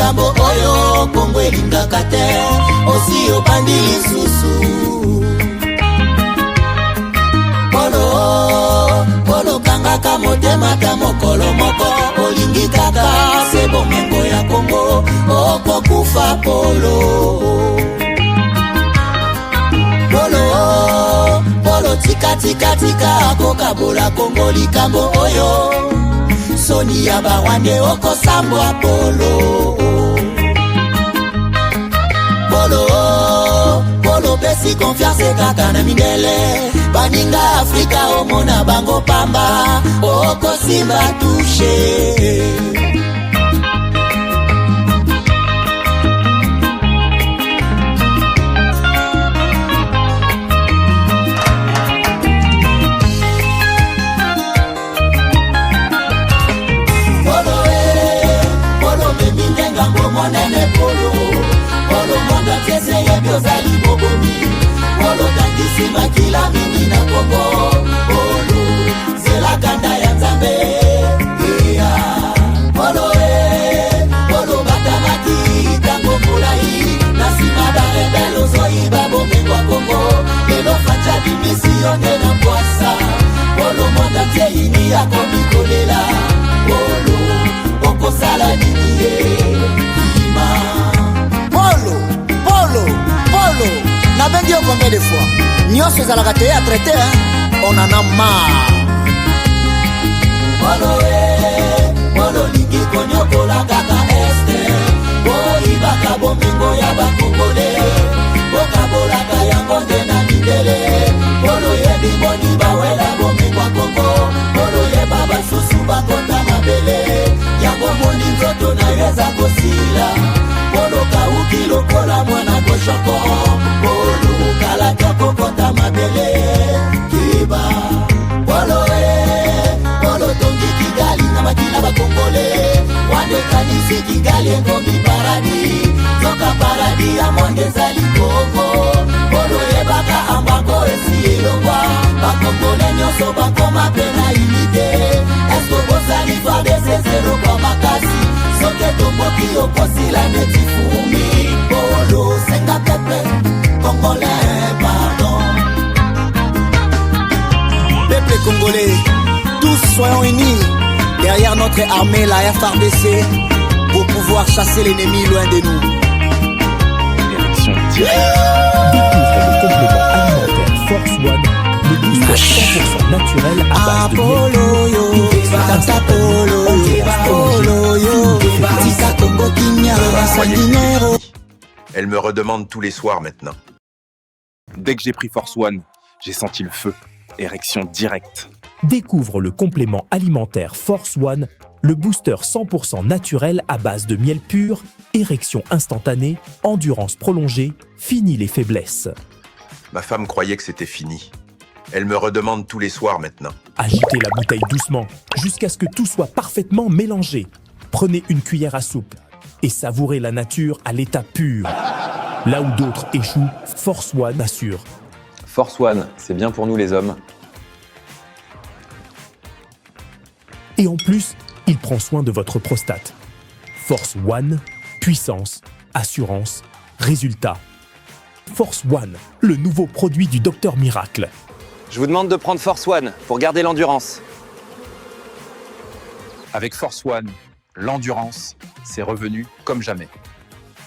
likambo oyo Kongo elingaka te osi obandi lisusu polo kangaka motema ta mokolo moko olingi kaka se bomengo ya Kongo okokufa polo tika akokabola Kongo likambo oyo soni ya bawande okosambwa polo pesi confiance kaka na mindele baninga Afrika omona bango pamba okosimba touche monene polo monda tese ya biozali bobomi polo tangisi makila mingi na Kongo polo zela kanda ya Nzambe polo batamaki tango mulai na sima barebelo zoi babomengwa Kongo lelo facha dimisione na kwasa polo monda tieini ya komikolela polo okosala nini Polo, na bengi yo combien de fois nyonso ezalaka te ya traité on en a marre polo lingi konyokola kaka este boyibaka bomengo ya bakongole bokabolaka yango nde na mindele polo yebi boni bawela bomengo ya Kongo polo yeba basusu bakota mabele yango moni nzoto na yo eza kosila polo kauki lokola mwana koshoko polo kalaka kokota mabele kiba polo tongi Kigali na makila bakongole wande kanisi Kigali engomi paradi zoka paradi ya monde ezali Kongo polo yebaka ambako esi elongwa bakongole nyonso bakoma pena unité esko bozali voir des zéro kwa makasi soke tomboki okosila neti fumi polo senga pepe congolais pardon peuple congolais tous soyons unis derrière notre armée la FARDC pour pouvoir chasser l'ennemi loin de nous. Direction directe. Découvre le complément alimentaire Force One, le booster 100% naturel à base de miel. Elle me redemande tous les soirs maintenant. Dès que j'ai pris Force One, j'ai senti le feu. Érection directe. Découvre le complément alimentaire Force One, le booster 100% naturel à base de miel pur, érection instantanée, endurance prolongée, fini les faiblesses. Ma femme croyait que c'était fini. Elle me redemande tous les soirs maintenant. Agitez la bouteille doucement, jusqu'à ce que tout soit parfaitement mélangé. Prenez une cuillère à soupe et savourez la nature à l'état pur. Là où d'autres échouent, Force One assure. Force One, c'est bien pour nous les hommes. Et en plus, il prend soin de votre prostate. Force One, puissance, assurance, résultat. Force One, le nouveau produit du Docteur Miracle. Je vous demande de prendre Force One pour garder l'endurance. Avec Force One, l'endurance, c'est revenu comme jamais.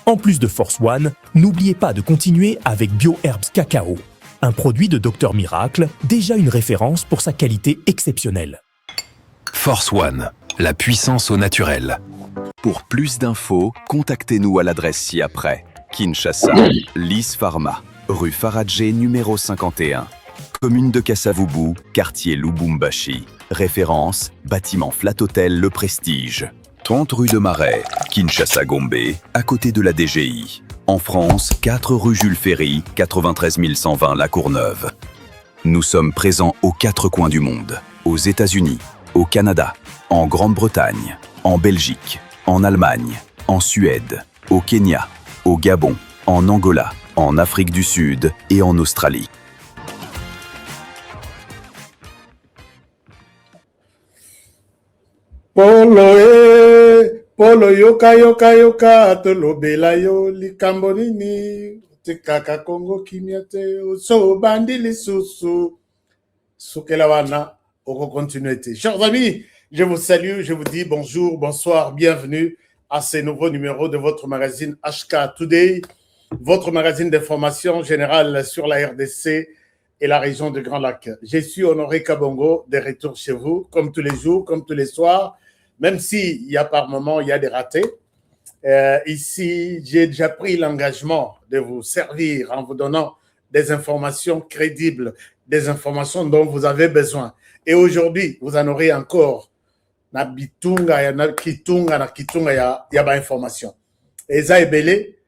En plus de Force One, n'oubliez pas de continuer avec BioHerbs Cacao, un produit de Docteur Miracle, déjà une référence pour sa qualité exceptionnelle. Force One, la puissance au naturel. Pour plus d'infos, contactez-nous à l'adresse ci-après. Kinshasa, Lys Pharma, rue Faradjé numéro 51. Commune de Kassavubu, quartier Lubumbashi. Référence, bâtiment Flat Hotel Le Prestige. 30 rue de Marais, Kinshasa Gombe, à côté de la DGI. En France, 4 rue Jules Ferry, 93 120 La Courneuve. Nous sommes présents aux 4 coins du monde. Aux États-Unis, au Canada, en Grande-Bretagne, en Belgique, en Allemagne, en Suède, au Kenya, au Gabon, en Angola, en Afrique du Sud et en Australie. Polo, Polo yoka yoka yoka tolobela yo likambo nini tikaka Congo kimia te so bandi lisusu sukela wana oko continuité. Chers amis, je vous salue, je vous dis bonjour, bonsoir, bienvenue à ce nouveau numéro de votre magazine HK Today, votre magazine d'information générale sur la RDC et la région de Grand Lac. Je suis Honoré Kabongo, de retour chez vous, comme tous les jours, comme tous les soirs, même s'il y a par moments, il y a des ratés. Ici, j'ai déjà pris l'engagement de vous servir en vous donnant des informations crédibles, des informations dont vous avez besoin. Et aujourd'hui, vous en aurez encore. Na bitunga, na kitunga, ya ba information. Et ça est belé.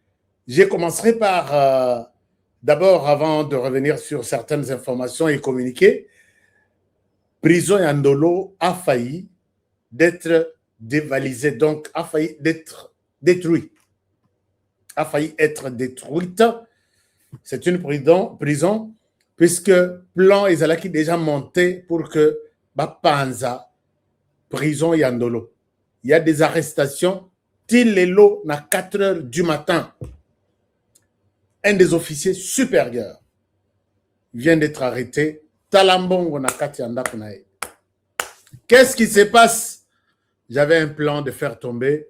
Je commencerai par, d'abord, avant de revenir sur certaines informations et communiquer, Prison Yandolo a failli d'être dévalisée, donc a failli d'être détruite. A failli être détruite. C'est une prison puisque plan est déjà monté pour que Bapanza, prison Yandolo. Il y a des arrestations. Tilelo, à 4 heures du matin, un des officiers supérieurs vient d'être arrêté. Talambongo na Katianda Kunae. Qu'est-ce qui se passe? J'avais un plan de faire tomber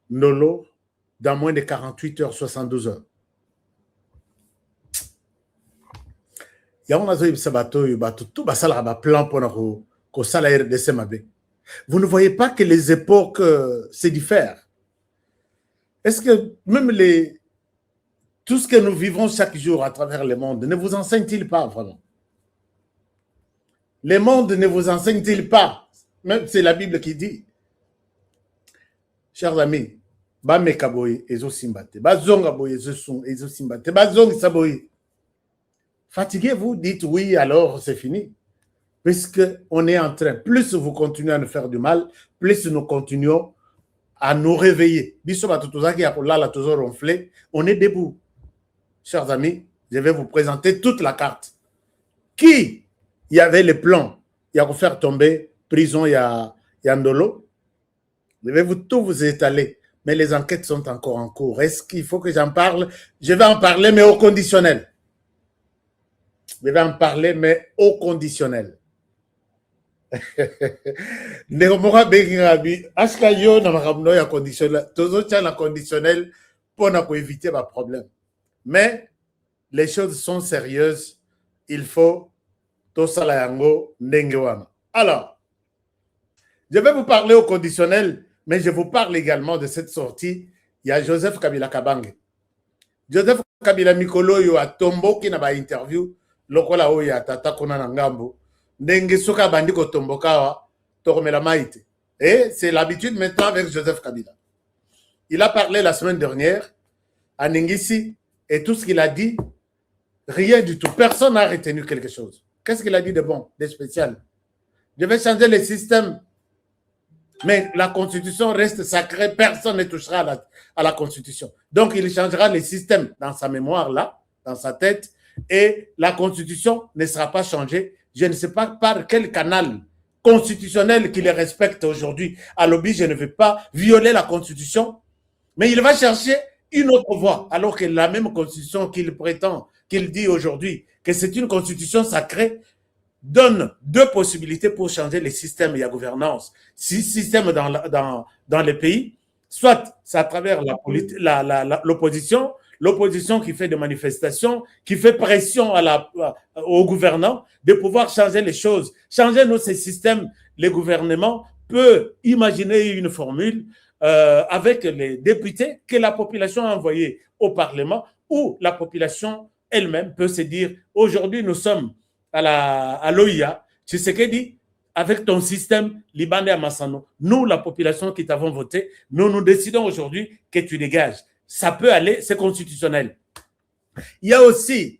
Nolo dans moins de 48 heures, 72 heures. Vous ne voyez pas que les époques se diffèrent. Est-ce que même tout ce que nous vivons chaque jour à travers le monde ne vous enseigne-t-il pas vraiment? Le monde ne vous enseigne-t-il pas? Même c'est la Bible qui dit. Chers amis, fatiguez-vous, dites oui, alors c'est fini. Puisqu'on est en train, plus vous continuez à nous faire du mal, plus nous continuons à nous réveiller. On est debout. Chers amis, je vais vous présenter toute la carte. Qui y avait le plan? Il y a faire tomber prison, il y a Ndolo. Je vais tout vous étaler. Mais les enquêtes sont encore en cours. Est-ce qu'il faut que j'en parle? Je vais en parler, mais au conditionnel. Je vais en parler, mais au conditionnel. Conditionnel pour éviter ma problème. Mais les choses sont sérieuses. Il faut tout ça la yango nengewana. Alors, je vais vous parler au conditionnel, mais je vous parle également de cette sortie. Il y a Joseph Kabila Kabange. Joseph Kabila Mikolo yo a tombo qui n'a pas interview. Lokola o ya tata kona na ngambo. Ndenge soka bandi ko tomboka wa toromela maite. Et c'est l'habitude maintenant avec Joseph Kabila. Il a parlé la semaine dernière à Ningisi et tout ce qu'il a dit, rien du tout. Personne n'a retenu quelque chose. Qu'est-ce qu'il a dit de bon, de spécial? Je vais changer le système. Mais la Constitution reste sacrée. Personne ne touchera à la Constitution. Donc, il changera le système dans sa mémoire, là, dans sa tête. Et la Constitution ne sera pas changée. Je ne sais pas par quel canal constitutionnel qu'il respecte aujourd'hui. À l'objet, je ne veux pas violer la Constitution. Mais il va chercher une autre voie. Alors que la même Constitution qu'il prétend, qu'il dit aujourd'hui, que c'est une Constitution sacrée, donne deux possibilités pour changer les systèmes et la gouvernance. Système dans les pays, soit c'est à travers l'opposition, l'opposition qui fait des manifestations, qui fait pression aux gouvernants de pouvoir changer les choses. Changer ces systèmes, les gouvernements peuvent imaginer une formule avec les députés que la population a envoyés au Parlement, où la population elle-même peut se dire, aujourd'hui nous sommes à l'OIA, tu sais ce dit, avec ton système Libanais à Massano, nous, la population qui t'avons voté, nous décidons aujourd'hui que tu dégages. Ça peut aller, c'est constitutionnel. Il y a aussi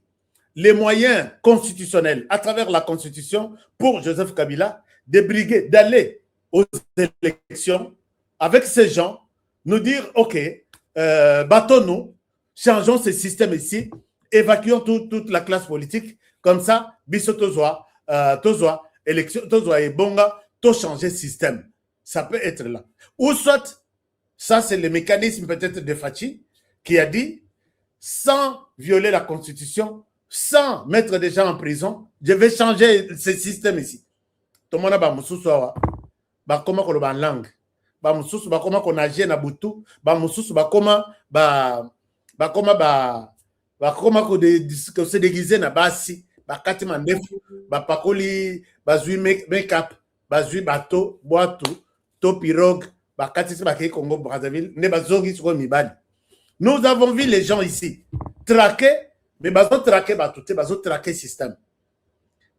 les moyens constitutionnels à travers la Constitution pour Joseph Kabila de briguer, d'aller aux élections avec ces gens, nous dire, OK, battons-nous, changeons ce système ici, évacuons toute la classe politique. Comme ça, biso tozoa, élection, tozoa et bonga, to changer système. Ça peut être là. Ou soit, Ça, c'est le mécanisme peut-être de Fachi qui a dit, sans violer la Constitution, sans mettre des gens en prison, je vais changer ce système ici. Tout le monde a comment qu'on en langue. Comment qu'on agit na butu. Comment se déguiser na basi. Bakati mandefu. Pakoli. Bazui make-up. Bazui bateau. Boitou. To pirogue. Bakati se bakei Congo Brazzaville. Ne bazogi sur mibali. Nous avons vu les gens ici traquer, mais bazo traquer batouté, bazo traquer système.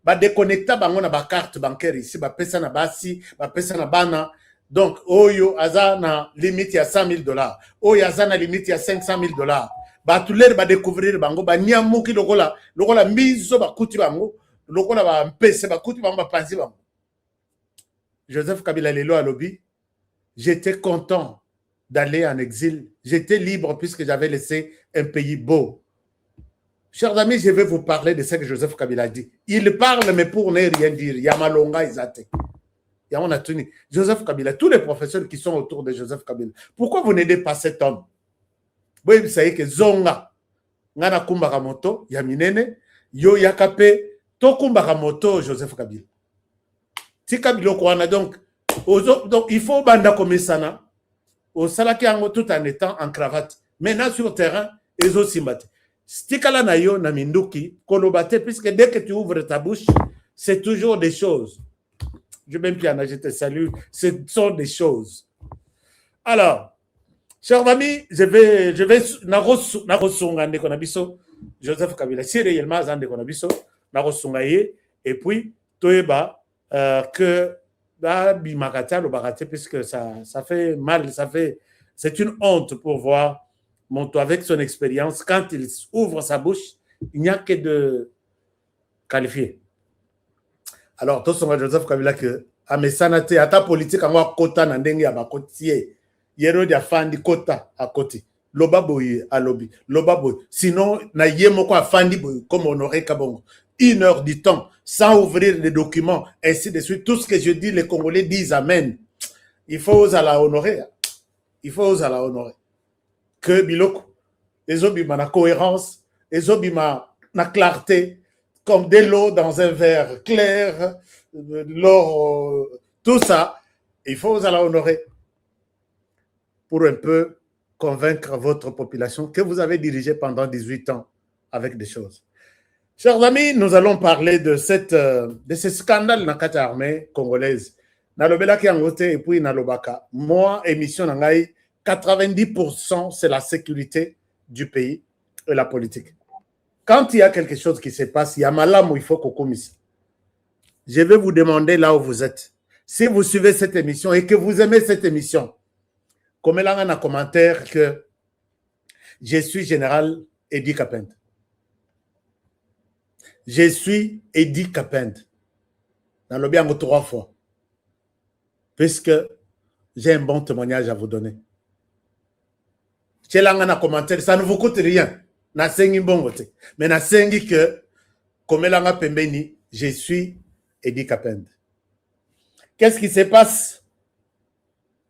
Ba déconnecta bango na ba carte bancaire ici, ba pesa na basi, ba pesa na bana. Donc oyo aza na limite ya $100,000. Oyo aza na limite ya $500,000. Ba touler ba découvrir bango, ba nyamuki lokola mbizo ba kuti bango, lokola ba mpese ba kuti bango ba panzi bango. Joseph Kabila lelo alobi, j'étais content d'aller en exil. J'étais libre puisque j'avais laissé un pays beau. Chers amis, je vais vous parler de ce que Joseph Kabila dit. Il parle, mais pour ne rien dire. Yamalonga Izate. Yamonatuni. Joseph Kabila, tous les professeurs qui sont autour de Joseph Kabila, pourquoi vous n'aidez pas cet homme? Vous savez que Zonga, Ngana Kumbaramoto, Yaminene, Yo Yakape, Tokumbaramoto, Joseph Kabila. Si Kabila Kouana, donc, il faut banda comme ça. Au salaki ango tout en étant en cravate. Maintenant sur terrain, ils ont simbaté. Stikala na yo na minduki, kolobate, puisque dès que tu ouvres ta bouche, c'est toujours des choses. Je même Piana, je te salue. Ce sont des choses. Alors, chers amis, je vais, narosunga ndeko na biso, Joseph Kabila, si réellement zande ko na biso, narosunga ye, et puis, toeba, que puisque ça fait mal, c'est une honte pour voir Monto avec son expérience. Quand il ouvre sa bouche, il n'y a que de qualifier. Alors, tout ce que Joseph Kabila que à mes sanatés, à ta politique, en kota nandenge à ma côté, yero dia fandi kota à côté. Loba boy à lobby, loba boy. Sinon, na yemoko à fandi boy comme Honoré Kabongo. 1 heure du temps, sans ouvrir les documents, ainsi de suite. Tout ce que je dis, les Congolais disent Amen. Il faut oser la honorer. Il faut oser la honorer. Que Biloko, les obima la cohérence, les obima la clarté, comme de l'eau dans un verre clair, l'or, tout ça, il faut oser la honorer pour un peu convaincre votre population que vous avez dirigé pendant 18 ans avec des choses. Chers amis, nous allons parler de ce scandale dans la armée congolaise. Nalobela ki angote et puis nalobaka. Moi, émission nangai, 90% c'est la sécurité du pays et la politique. Quand il y a quelque chose qui se passe, il y a malam où il faut qu'on commise. Je vais vous demander là où vous êtes. Si vous suivez cette émission et que vous aimez cette émission, comme là dans un commentaire que je suis général Edi Kapend. Je suis Edi Kapend. Dans le bien 3 fois. Puisque j'ai un bon témoignage à vous donner. J'ai un commentaire, ça ne vous coûte rien. Na sengi bongote. Mais na sengi que, comme l'anga pembeni, je suis Edi Kapend. Qu'est-ce qui se passe?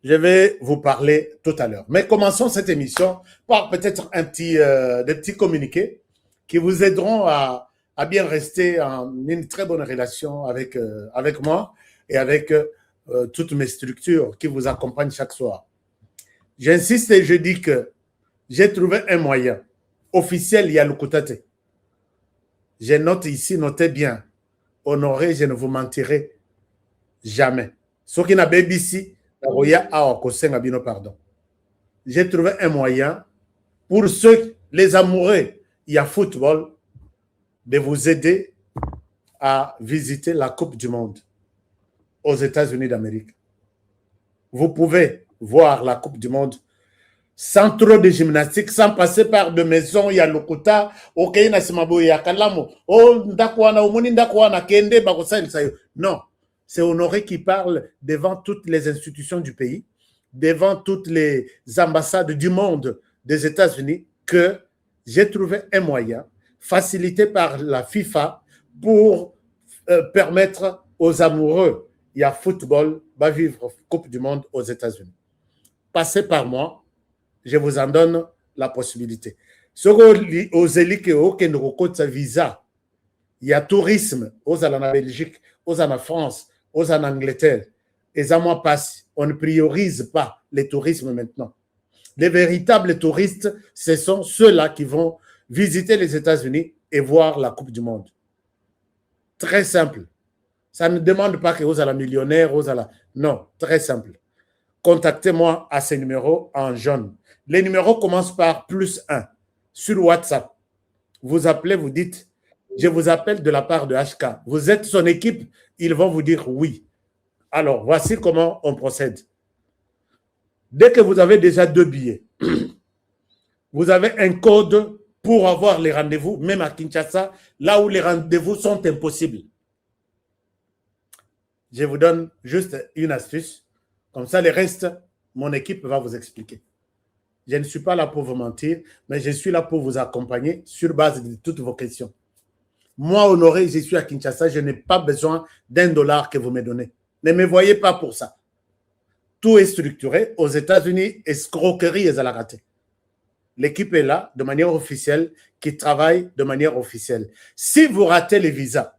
Je vais vous parler tout à l'heure. Mais commençons cette émission par peut-être des petits communiqués qui vous aideront à bien rester en une très bonne relation avec moi et avec toutes mes structures qui vous accompagnent chaque soir. J'insiste et je dis que j'ai trouvé un moyen officiel, il y a le Koutate. Je note ici, notez bien. Honoré, je ne vous mentirai jamais. Ce qui n'a pas ici, pardon. J'ai trouvé un moyen pour ceux, les amoureux, il y a football, de vous aider à visiter la Coupe du Monde aux États-Unis d'Amérique. Vous pouvez voir la Coupe du Monde sans trop de gymnastique, sans passer par de maisons, il y a Lokuta, Okaina Simabo, il y a Kalamo, Ndakwana, Omoni Ndakwana, Kende, Bakosal, Sayo. Non, c'est Honoré qui parle devant toutes les institutions du pays, devant toutes les ambassades du monde des États-Unis, que j'ai trouvé un moyen facilité par la FIFA pour permettre aux amoureux, il y a football, va vivre Coupe du Monde aux États-Unis. passez par moi, je vous en donne la possibilité. Ce que aux élites qui nous recomptent visa, il y a tourisme aux en Belgique, aux en France, aux en Angleterre. Et ça moi passe. On ne priorise pas les tourismes maintenant. Les véritables touristes, ce sont ceux-là qui vont visiter les États-Unis et voir la Coupe du Monde. Très simple. Ça ne demande pas que vous allez millionnaire, vous allez... Non, très simple. Contactez-moi à ces numéros en jaune. Les numéros commencent par +1 sur WhatsApp. Vous appelez, vous dites, je vous appelle de la part de HK. Vous êtes son équipe, ils vont vous dire oui. Alors, voici comment on procède. Dès que vous avez déjà 2 billets, vous avez un code pour avoir les rendez-vous, même à Kinshasa, là où les rendez-vous sont impossibles. Je vous donne juste une astuce. Comme ça, le reste, mon équipe va vous expliquer. Je ne suis pas là pour vous mentir, mais je suis là pour vous accompagner sur base de toutes vos questions. Moi, Honoré, je suis à Kinshasa, je n'ai pas besoin d'$1 que vous me donnez. Ne me voyez pas pour ça. Tout est structuré. Aux États-Unis, escroquerie est à la ratée. L'équipe est là de manière officielle, qui travaille de manière officielle. Si vous ratez les visas,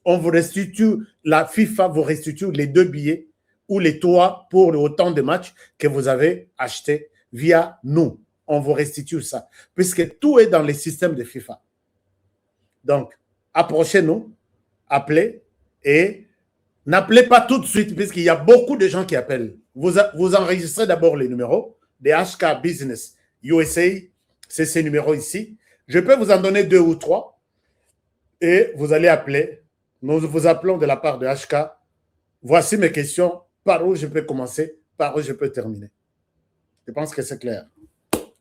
on vous restitue, la FIFA vous restitue les 2 billets ou les 3 pour autant de matchs que vous avez achetés via nous. On vous restitue ça, puisque tout est dans les systèmes de FIFA. Donc, approchez-nous, appelez et n'appelez pas tout de suite, puisqu'il y a beaucoup de gens qui appellent. Vous enregistrez d'abord les numéros des HK Business USA, c'est ces numéros ici. Je peux vous en donner 2 ou 3 et vous allez appeler. Nous vous appelons de la part de HK. Voici mes questions. Par où je peux commencer, par où je peux terminer. Je pense que c'est clair.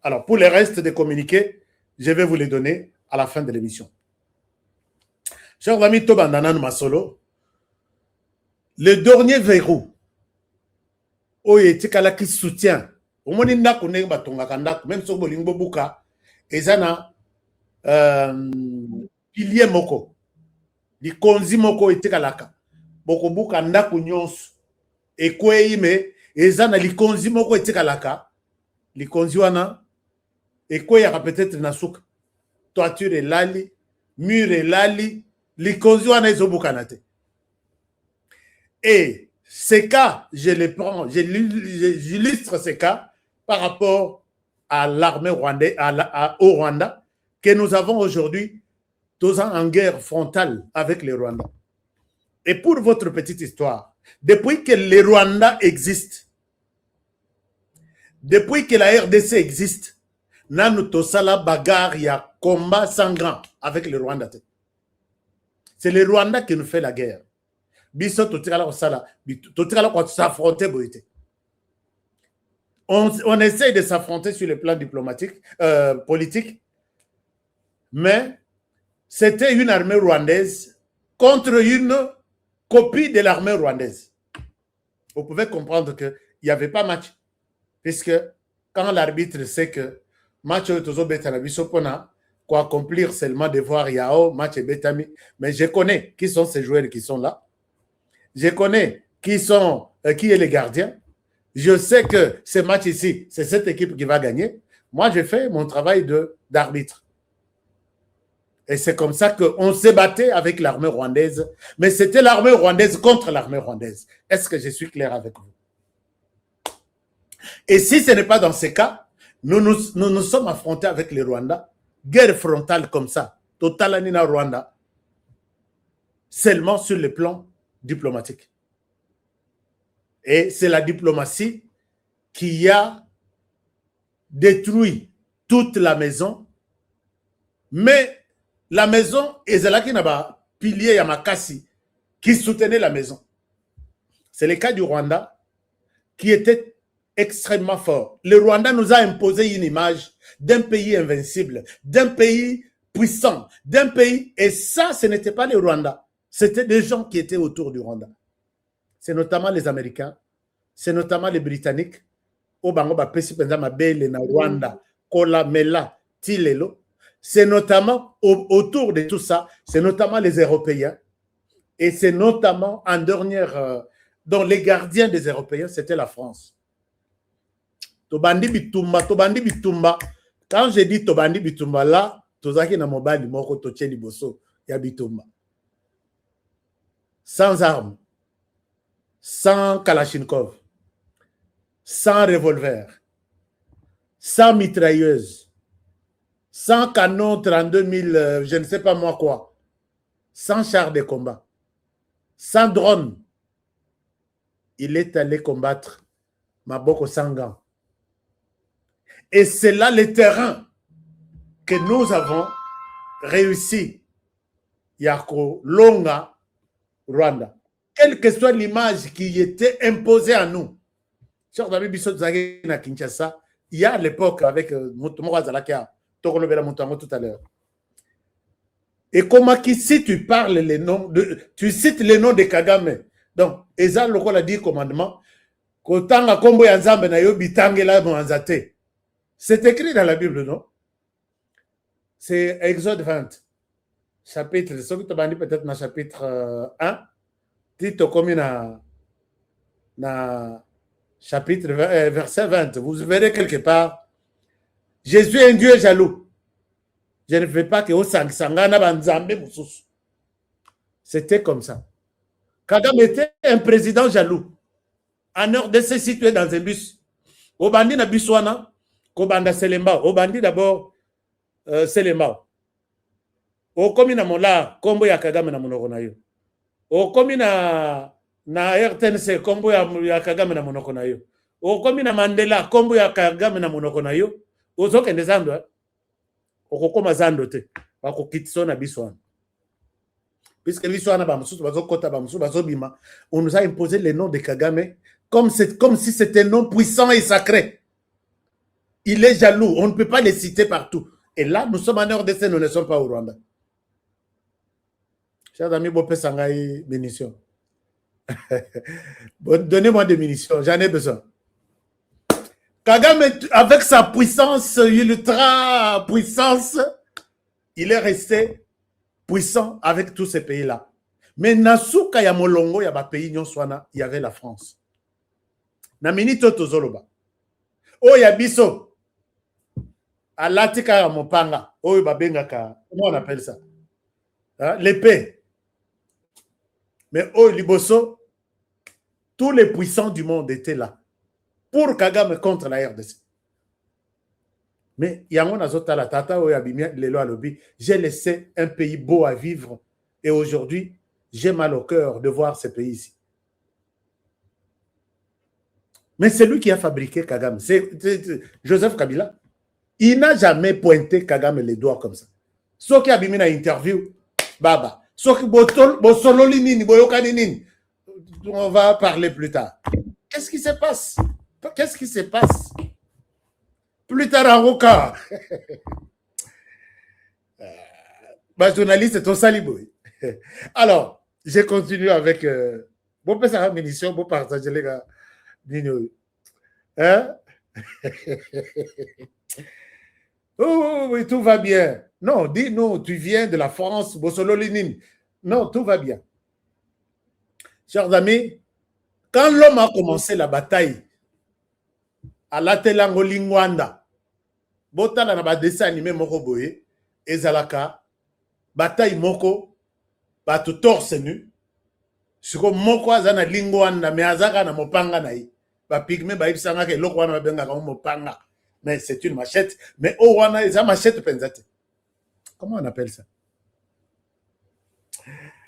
Alors, pour les restes des communiqués, je vais vous les donner à la fin de l'émission. Chers amis, Tobandanan Masolo, le dernier verrou, qui soutient, même si Bolingo Buka, ezana pilier moko, di konzi moko etikalaka, boko buka ndaku nyonso, ekwe ime, ezana likonzi moko etikalaka, likonzi wana, ekwe yaka peut-être nasuka, toiture elali, mur elali, likonzi wana ezobuka te. Et ces cas, je les prends, j'illustre ces cas par rapport à l'armée rwandaise, au Rwanda, que nous avons aujourd'hui, 2 ans en guerre frontale avec les Rwandais. Et pour votre petite histoire, depuis que les Rwandais existent, depuis que la RDC existe, nanu tosala bagarre, il y a combat sangrant avec les Rwandais. C'est les Rwandais qui nous fait la guerre. On essaie de s'affronter sur le plan diplomatique, politique, mais c'était une armée rwandaise contre une copie de l'armée rwandaise. Vous pouvez comprendre qu'il n'y avait pas match, puisque quand l'arbitre sait que match pour accomplir seulement devoir Yao, match et Betami, mais je connais qui sont ces joueurs qui sont là. Je connais qui est le gardien. Je sais que ce match ici, c'est cette équipe qui va gagner. Moi, je fais mon travail d'arbitre. Et c'est comme ça qu'on s'est battu avec l'armée rwandaise. Mais c'était l'armée rwandaise contre l'armée rwandaise. Est-ce que je suis clair avec vous? Et si ce n'est pas dans ces cas, nous nous sommes affrontés avec les Rwandais. Guerre frontale comme ça. Total Anina Rwanda. Seulement sur le plan diplomatique. Et c'est la diplomatie qui a détruit toute la maison. Mais la maison, ezalaki na ba pilier ya makasi qui soutenait la maison. C'est le cas du Rwanda qui était extrêmement fort. Le Rwanda nous a imposé une image d'un pays invincible, d'un pays puissant, d'un pays... Et ça, ce n'était pas le Rwanda. C'était des gens qui étaient autour du Rwanda. C'est notamment les Américains, c'est notamment les Britanniques. C'est notamment autour de tout ça, c'est notamment les Européens. Et c'est notamment en dernière... dont les gardiens des Européens, c'était la France. Tobandi bitumba, tobandi bitumba. Quand je dis tobandi bitumba là, tozaki na mobali moko toche liboso ya bitumba. Sans armes, sans kalachnikov, sans revolver, sans mitrailleuse, sans canon 32 000, je ne sais pas moi quoi, sans char de combat, sans drone. Il est allé combattre Maboko Sangan. Et c'est là le terrain que nous avons réussi. Yako Longa, Rwanda. Quelle que soit l'image qui était imposée à nous. Sur David Bissot Zagé à Kinshasa, il y a à l'époque avec Moutoumora Zalakia, Tokolobela Moutango tout à l'heure. Et comment si tu parles les noms tu cites les noms de Kagame. Donc, Eza Loko a dit commandement, Kotanga Kombo Yanzambe na yo bitangela Mwanzate. C'est écrit dans la Bible, non? C'est Exode 20. Chapitre, ce que tu as dit peut-être dans chapitre 1. Tito comme na chapitre verset 20. Vous verrez quelque part. Jésus est un Dieu jaloux. Je ne veux pas que au Sangana Banzambe Moussous. C'était comme ça. Kagame était un président jaloux. En heure de se situer dans un bus. Au bandit na Biswana. Kobanda Selemba, au bandit d'abord Selemba. Au komi na mola, kombo ya Kagame na monoko na yo. Au komi na RTNC, kombo ya Kagame na monoko na yo. Au komi na Mandela, kombo ya Kagame na monoko na yo. Ozo kende zando, okokoma zando te. Bako kitso na Biswana. Puisque Biswana ba mususu bazo kota ba mususu bazo bima, on nous a imposé le nom de Kagame comme si c'était un nom puissant et sacré. Il est jaloux, on ne peut pas les citer partout. Et là, nous sommes en heure d'essai, nous ne sommes pas au Rwanda. Chers amis, Bopé Sangaï, munitions. Donnez-moi des munitions, j'en ai besoin. Kagame, avec sa puissance, ultra puissance, il est resté puissant avec tous ces pays-là. Mais Nasuka ya Molongo, ya ba pays Nyonswana, il y avait la France. Naminito Tozoloba. Oh, ya biso. Alatika Mopanga, oh babengaka, comment on appelle ça? Hein? L'épée. Mais oh Liboso, tous les puissants du monde étaient là pour Kagame contre la RDC. Mais Yango Nazota la tata, oh Yabimia, Lelo Alobi, j'ai laissé un pays beau à vivre et aujourd'hui, j'ai mal au cœur de voir ce pays ici. Mais c'est lui qui a fabriqué Kagame, c'est Joseph Kabila. Il n'a jamais pointé Kagame les doigts comme ça. Sauf qu'il a mis une interview, Baba. Sauf qu'il on va parler plus tard. Qu'est-ce qui se passe? Qu'est-ce qui se passe? Plus tard en Roca. Ma journaliste est au Saliboy. Alors, je continue avec. Bon, ça va, munition, bon, partager les gars. Hein? Oh, oui, tout va bien. Non, dis-nous, tu viens de la France, Bossolo Lénine. Non, tout va bien. Chers amis, quand l'homme a commencé la bataille à l'Atelango Lingwanda, Botala na ba dessin animé moko boye, ezalaka, bataille moko, bato torse nu, siko moko azana Lingwanda, mais azaka na mopanga na yi, ba pigme ba ibisanga ke loko wana babenga ka mopanga. Mais c'est une machette. Mais oh, on a une machette penzate. Comment on appelle ça?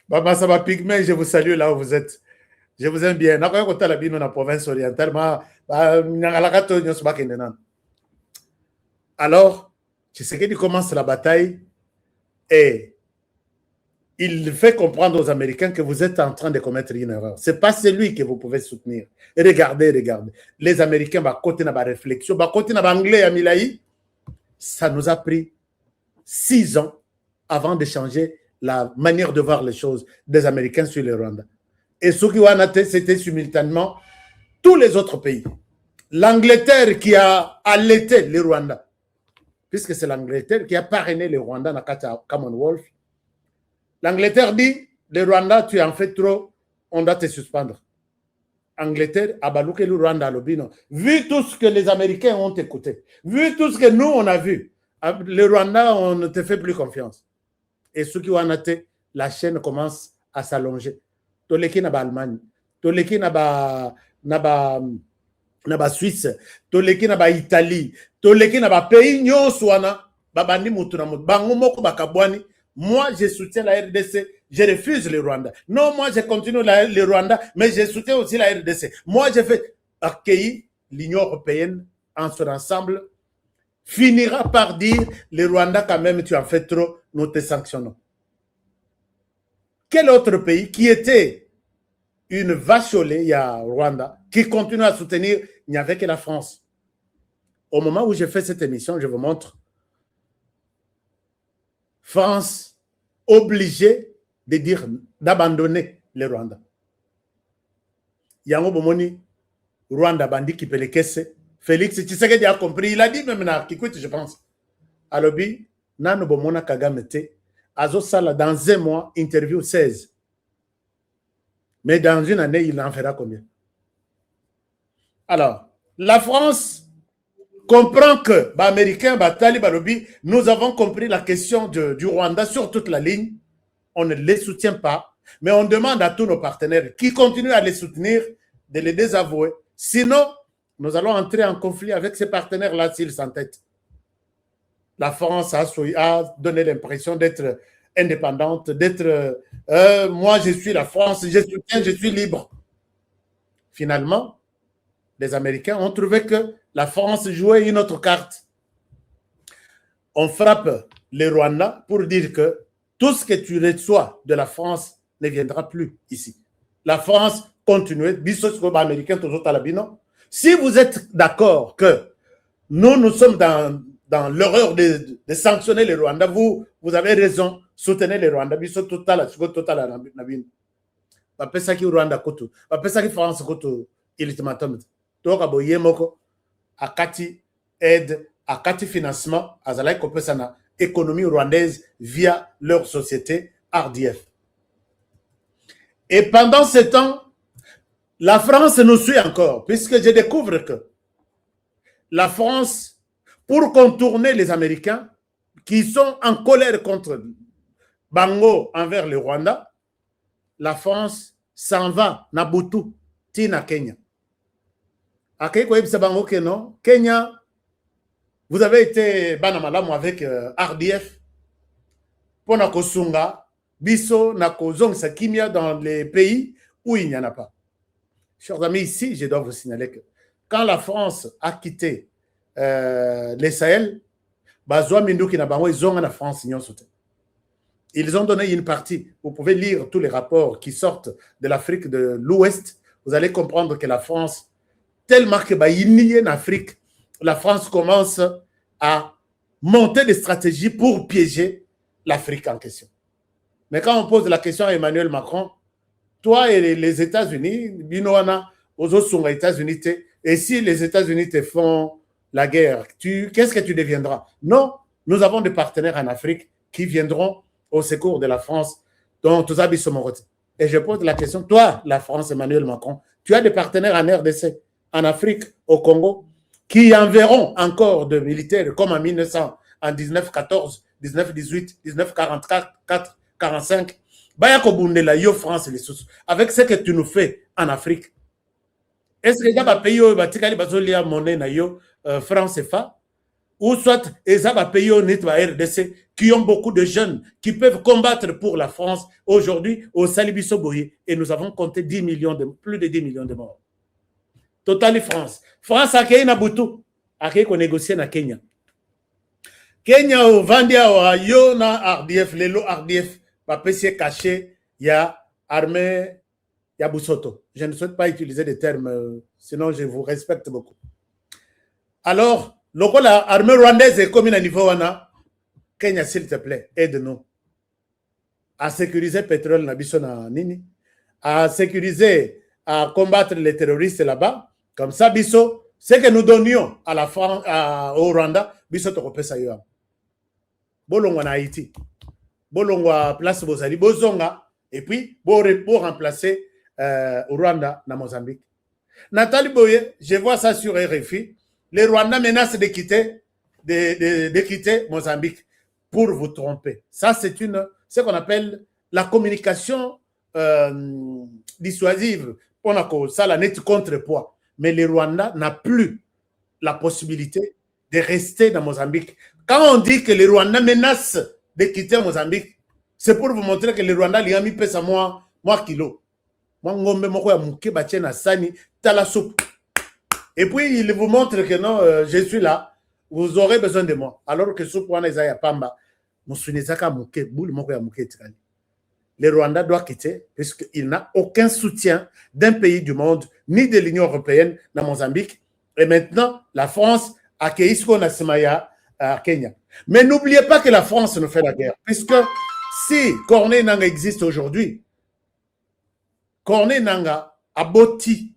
Baba Saba Pygmée, je vous salue là où vous êtes. Je vous aime bien. Dans la province orientale, alors, Tshisekedi commence la bataille et il fait comprendre aux Américains que vous êtes en train de commettre une erreur. Ce n'est pas celui que vous pouvez soutenir. Et regardez. Les Américains, côté na réflexion, côté na anglais, Amilaï, ça nous a pris 6 ans avant de changer la manière de voir les choses des Américains sur le Rwanda. Et ce qui a été, c'était simultanément tous les autres pays. L'Angleterre qui a allaité le Rwanda, puisque c'est l'Angleterre qui a parrainé le Rwanda dans le Commonwealth. L'Angleterre dit, le Rwanda, tu en fais trop, on doit te suspendre. Angleterre, Abalouke, le Rwanda, Lobino. Vu tout ce que les Américains ont écouté, vu tout ce que nous, on a vu, le Rwanda, on ne te fait plus confiance. Et ceux qui ont été, la chaîne commence à s'allonger. Toleki na ba Allemagne, toleki na ba Suisse, toleki na ba Italie, toleki na ba pays nyonso wana babandi mutu na mutu bango moko bakabwani. Moi, je soutiens la RDC, je refuse le Rwanda. Non, moi, je continue le Rwanda, mais je soutiens aussi la RDC. Moi, je fais accueillir l'Union européenne en son ensemble, finira par dire, le Rwanda, quand même, tu en fais trop, nous te sanctionnons. Quel autre pays qui était une vache au lait, il y a Rwanda, qui continue à soutenir, il n'y avait que la France. Au moment où je fais cette émission, je vous montre France obligée de dire, d'abandonner le Rwanda. Yango Bomoni, Rwanda bandi qui peut les caisser. Félix Tshisekedi a compris, il a dit même na Kikwit, je pense. Alobi, Nano Bomona Kagame te, Azo Sala dans un mois, interview 16. Mais dans une année, il en fera combien? Alors, la France comprend que, Américains, Taliban, Balobi, nous avons compris la question du Rwanda sur toute la ligne. On ne les soutient pas, mais on demande à tous nos partenaires qui continuent à les soutenir de les désavouer. Sinon, nous allons entrer en conflit avec ces partenaires-là s'ils s'entêtent. La France a donné l'impression d'être indépendante, d'être moi je suis la France, je soutiens, je suis libre. Finalement, les Américains ont trouvé que la France jouait une autre carte. On frappe les Rwandais pour dire que tout ce que tu reçois de la France ne viendra plus ici. La France continue. Si vous êtes d'accord que nous sommes dans l'horreur de sanctionner les Rwandais, vous avez raison, soutenez les Rwandais. Akati aide, akati financement, azalai kopesana économie rwandaise via leur société RDF. Et pendant ce temps, la France nous suit encore, puisque je découvre que la France, pour contourner les Américains qui sont en colère contre Bango envers le Rwanda, la France s'en va, Nabutu, Tina Kenya. Kenya, vous avez été banamalam avec RDF pour Nakosunga, Biso, Nakozong, Sakimia dans les pays où il n'y en a pas. Chers amis, ici, je dois vous signaler que quand la France a quitté les Sahel, ils ont donné une partie. Vous pouvez lire tous les rapports qui sortent de l'Afrique de l'Ouest. Vous allez comprendre que la France, tellement que en Afrique, la France commence à monter des stratégies pour piéger l'Afrique en question. Mais quand on pose la question à Emmanuel Macron, toi et les États-Unis, Binoana, aux autres États-Unis, et si les États-Unis te font la guerre, qu'est-ce que tu deviendras? Non, nous avons des partenaires en Afrique qui viendront au secours de la France, dont tous habits sont morts. Et je pose la question, toi, la France, Emmanuel Macron, tu as des partenaires en RDC, en Afrique, au Congo, qui enverront encore de militaires comme en 1900, en 1914, 1918, 1944, 45. Yo France les sous. Avec ce que tu nous fais en Afrique. Est-ce que il y a des pays où il y a monnaie na yo France CFA ou soit il y a des pays où RDC qui ont beaucoup de jeunes qui peuvent combattre pour la France aujourd'hui au Salibiso Boye et nous avons compté plus de 10 millions de morts. Total France. France a créé Nabutu, a créé qu'on négocie na Kenya. Kenya au Vandia au yo na RDF, les lots RDF, va PC caché, il y a armée, il y a Boussoto. Je ne souhaite pas utiliser des termes, sinon je vous respecte beaucoup. Alors, l'armée rwandaise est comme à niveau wana, Kenya s'il te plaît, aide-nous à sécuriser le pétrole na biso na nini, à sécuriser, à combattre les terroristes là-bas. Comme ça, biso, ce que nous donnions à la France, au Rwanda, biso te repère ça yo. Bolongwa na Haïti, bolongwa place bozali, bozonga, et puis pour remplacer au Rwanda na Mozambique. Nathalie Boye, je vois ça sur RFI. Les Rwandais menacent de quitter Mozambique pour vous tromper. Ça, c'est ce qu'on appelle la communication dissuasive. On a ça, la net contrepoids. Mais les Rwandais n'ont plus la possibilité de rester dans Mozambique. Quand on dit que les Rwandais menacent de quitter Mozambique, c'est pour vous montrer que les Rwandais, ils ont mis pesa moi kilo. Et puis, il vous montre que non, je suis là, vous aurez besoin de moi. Alors que ce point, les Rwandais doivent quitter puisqu'il n'a aucun soutien d'un pays du monde, ni de l'Union européenne dans Mozambique. Et maintenant, la France accueille ce qu'on a à Kenya. Mais n'oubliez pas que la France nous fait la guerre. Puisque si Corneille Nangaa existe aujourd'hui, Corneille Nangaa a bâti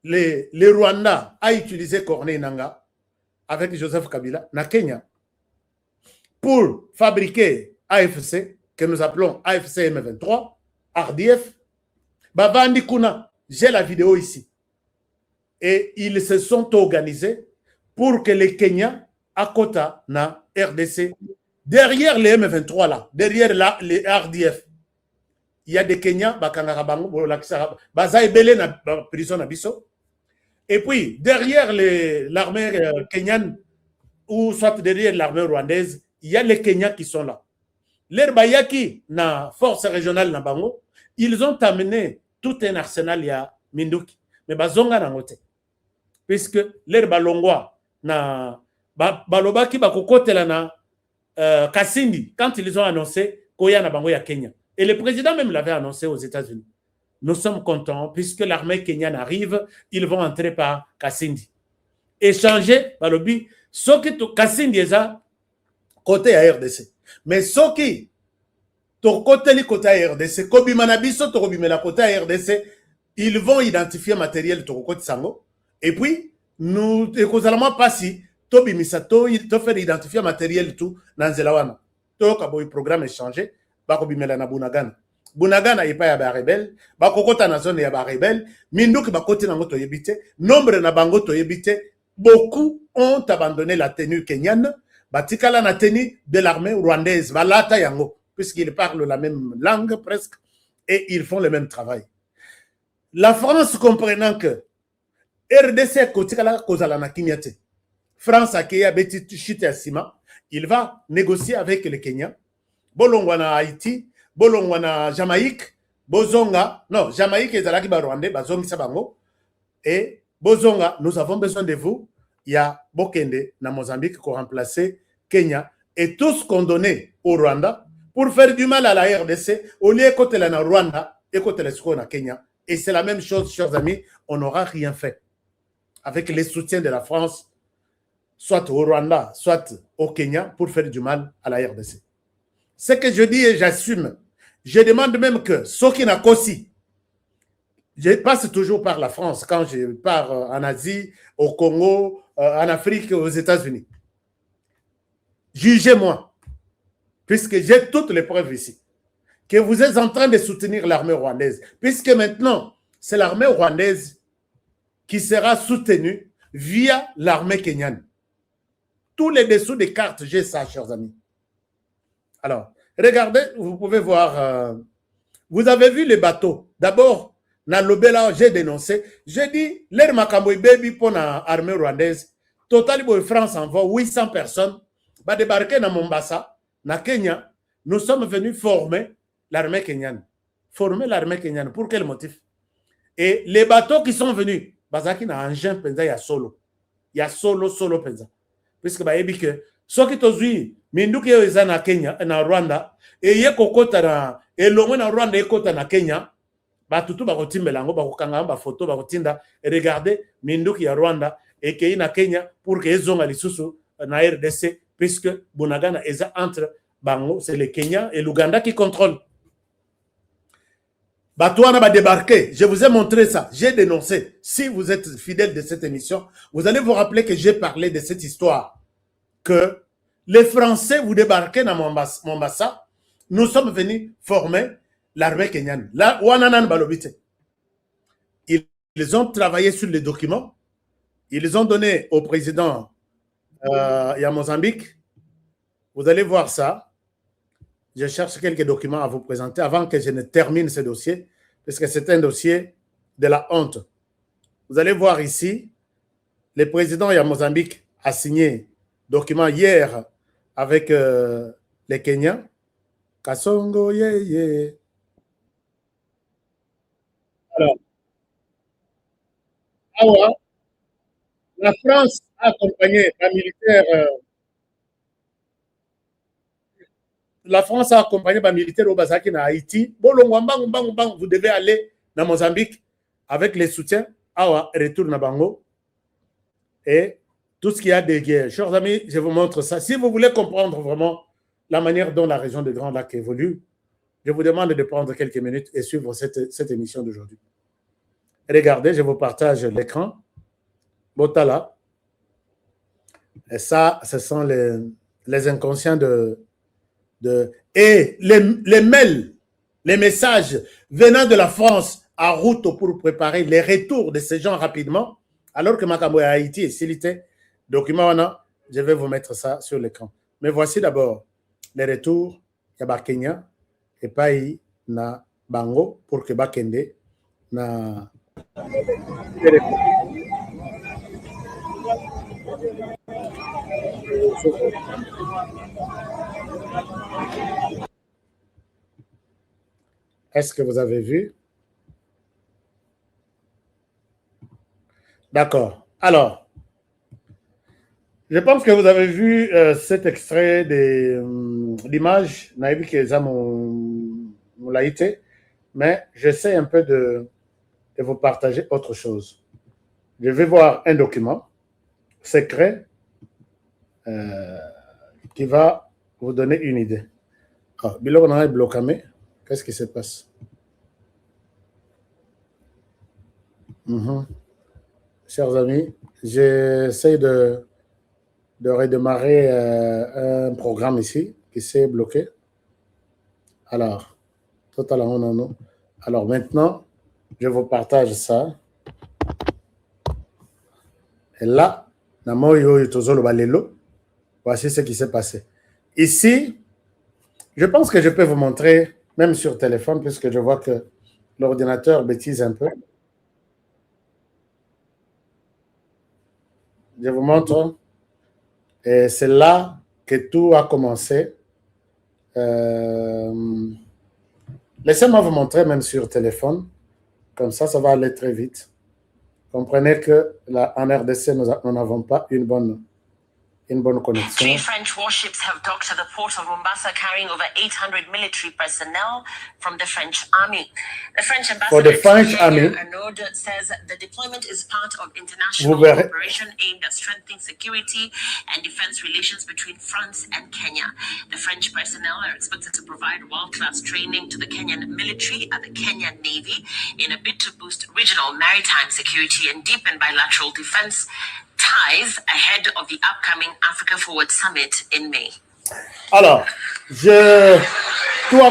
les Rwandais a utilisé Corneille Nangaa avec Joseph Kabila na Kenya pour fabriquer AFC, que nous appelons AFC M23, RDF. Bavandi Kuna, j'ai la vidéo ici. Et ils se sont organisés pour que les Kenyans à Kota na RDC, derrière les M23 là, derrière les RDF, il y a des Kenyans, prison Nabiso. Et puis, derrière l'armée kenyane, ou soit derrière l'armée rwandaise, il y a les Kenyans qui sont là. Les Bayaki, na force régionale na Bango, ils ont amené tout un arsenal à Minduki. Mais bazonga na ngote. Puisque les Balongwa, na Balobaki bakokotela na Kasindi, quand ils ont annoncé Koya na Bango ya Kenya. Et le président même l'avait annoncé aux États-Unis. Nous sommes contents puisque l'armée kenyane arrive, ils vont entrer par Kasindi. Échanger, Balobi, Soki Kasindi est côté à RDC. Mais Soki, ton côté à RDC, Kobimanabiso, Torobimela côté à RDC, ils vont identifier matériel Torokoti Sango. Et puis, nous, écoutalement pas si, Tobi Misato, il te fait identifier matériel tout dans Zelawana. Toka, le programme est changé, Bakobimela na Bunagana. Bunagana n'est pas ya rebelle, bakokota na zone ya rebelle, minduki bakoti na ngoto yebite, nombre na bangoto yebite, beaucoup ont abandonné la tenue kenyane, batikala na tenue de l'armée rwandaise, balata yango, puisqu'ils parlent la même langue presque, et ils font le même travail. La France comprenant que RDC kotikala kozala na kinyate, France a keya beti chute à Sima, il va négocier avec le Kenya, bolongwana Haïti, bolongwana Jamaïque, bozonga, non, Jamaïque et Zalaki Barwande, bazongi sabango, et bozonga, nous avons besoin de vous, il y a Bokende, na Mozambique, qui a remplacé Kenya, et tous condamnés au Rwanda, pour faire du mal à la RDC, au lieu d'écouter la Rwanda, écouter les secours na Kenya, et c'est la même chose, chers amis, on n'aura rien fait. Avec les soutiens de la France, soit au Rwanda, soit au Kenya, pour faire du mal à la RDC. Ce que je dis et j'assume, je demande même que ceux qui n'ont qu'aussi, je passe toujours par la France quand je pars en Asie, au Congo, en Afrique, aux États-Unis. Jugez-moi, puisque j'ai toutes les preuves ici, que vous êtes en train de soutenir l'armée rwandaise, puisque maintenant, c'est l'armée rwandaise qui sera soutenue via l'armée kenyane. Tous les dessous des cartes, j'ai ça, chers amis. Alors, regardez, vous pouvez voir, vous avez vu les bateaux. D'abord, dans l'Obela, j'ai dénoncé, j'ai dit, l'air Makamboy Baby pour l'armée rwandaise, Total Boy France envoie 800 personnes, va débarquer dans Mombasa, dans Kenya. Nous sommes venus former l'armée kenyane. Former l'armée kenyane, pour quel motif? Et les bateaux qui sont venus, Bazaki na engin penza ya solo. Il y a solo penza. Puisque bah ebi que ceux qui tozui minduki yo eza na Kenya na Rwanda et ye kokota na elongwe na Rwanda ekota na Kenya ba tutu ba kotimbela ngo ba kokanga ba photo ba kotinda regardez minduki ya Rwanda et que na Kenya pour que ezonga lisusu na RDC puisque Bunagana eza entre bango c'est le Kenya et l'Ouganda qui contrôlent. Batouana va débarquer. Je vous ai montré ça. J'ai dénoncé. Si vous êtes fidèle de cette émission, vous allez vous rappeler que j'ai parlé de cette histoire. Que les Français, vous débarquez dans Mombasa. Nous sommes venus former l'armée kenyane. Là, Wananan Balobite. Ils ont travaillé sur les documents. Ils ont donné au président et à Mozambique. Vous allez voir ça. Je cherche quelques documents à vous présenter avant que je ne termine ce dossier, parce que c'est un dossier de la honte. Vous allez voir ici, le président et Mozambique a signé document hier avec les Kenyans. Kasongo, yeah, yeah. Alors, awa, la France a accompagné la militaire. La France a accompagné les militaires au Bazaki na Haïti. Bon, vous devez aller dans Mozambique avec les soutiens. Awa, retourne à Bango. Et tout ce qu'il y a de guerre. Chers amis, je vous montre ça. Si vous voulez comprendre vraiment la manière dont la région de Grand Lac évolue, je vous demande de prendre quelques minutes et suivre cette émission d'aujourd'hui. Regardez, je vous partage l'écran. Botala. Et ça, ce sont les inconscients et les mails, les messages venant de la France en route pour préparer les retours de ces gens rapidement, alors que Makambo est à Haïti et Silité. Document, je vais vous mettre ça sur l'écran. Mais voici d'abord les retours. Il y a Kenya et Paï na Bango pour que Bakende na. Est-ce que vous avez vu? D'accord. Alors, je pense que vous avez vu cet extrait d'image. Naïbi Keza Moulaïté, mais j'essaie un peu de vous partager autre chose. Je vais voir un document secret qui va vous donner une idée. Ah, Bilo on a bloqué. Qu'est-ce qui se passe? Chers amis, j'essaie de redémarrer un programme ici qui s'est bloqué. Alors, totalement non. Alors maintenant, je vous partage ça. Et là, voici ce qui s'est passé. Ici, je pense que je peux vous montrer, même sur téléphone, puisque je vois que l'ordinateur bêtise un peu. Je vous montre. Et c'est là que tout a commencé. Laissez-moi vous montrer même sur téléphone. Comme ça, ça va aller très vite. Comprenez que là, en RDC, nous n'avons pas une bonne connexion. 3 French warships have docked at the port of Mombasa carrying over 800 military personnel from the French army. The French ambassador Arnaud says the deployment is part of international cooperation aimed at strengthening security and defense relations between France and Kenya. The French personnel are expected to provide world-class training to the Kenyan military and the Kenyan Navy in a bid to boost regional maritime security and deepen bilateral defense ties ahead of the upcoming Africa Forward Summit in May. Alors, tout a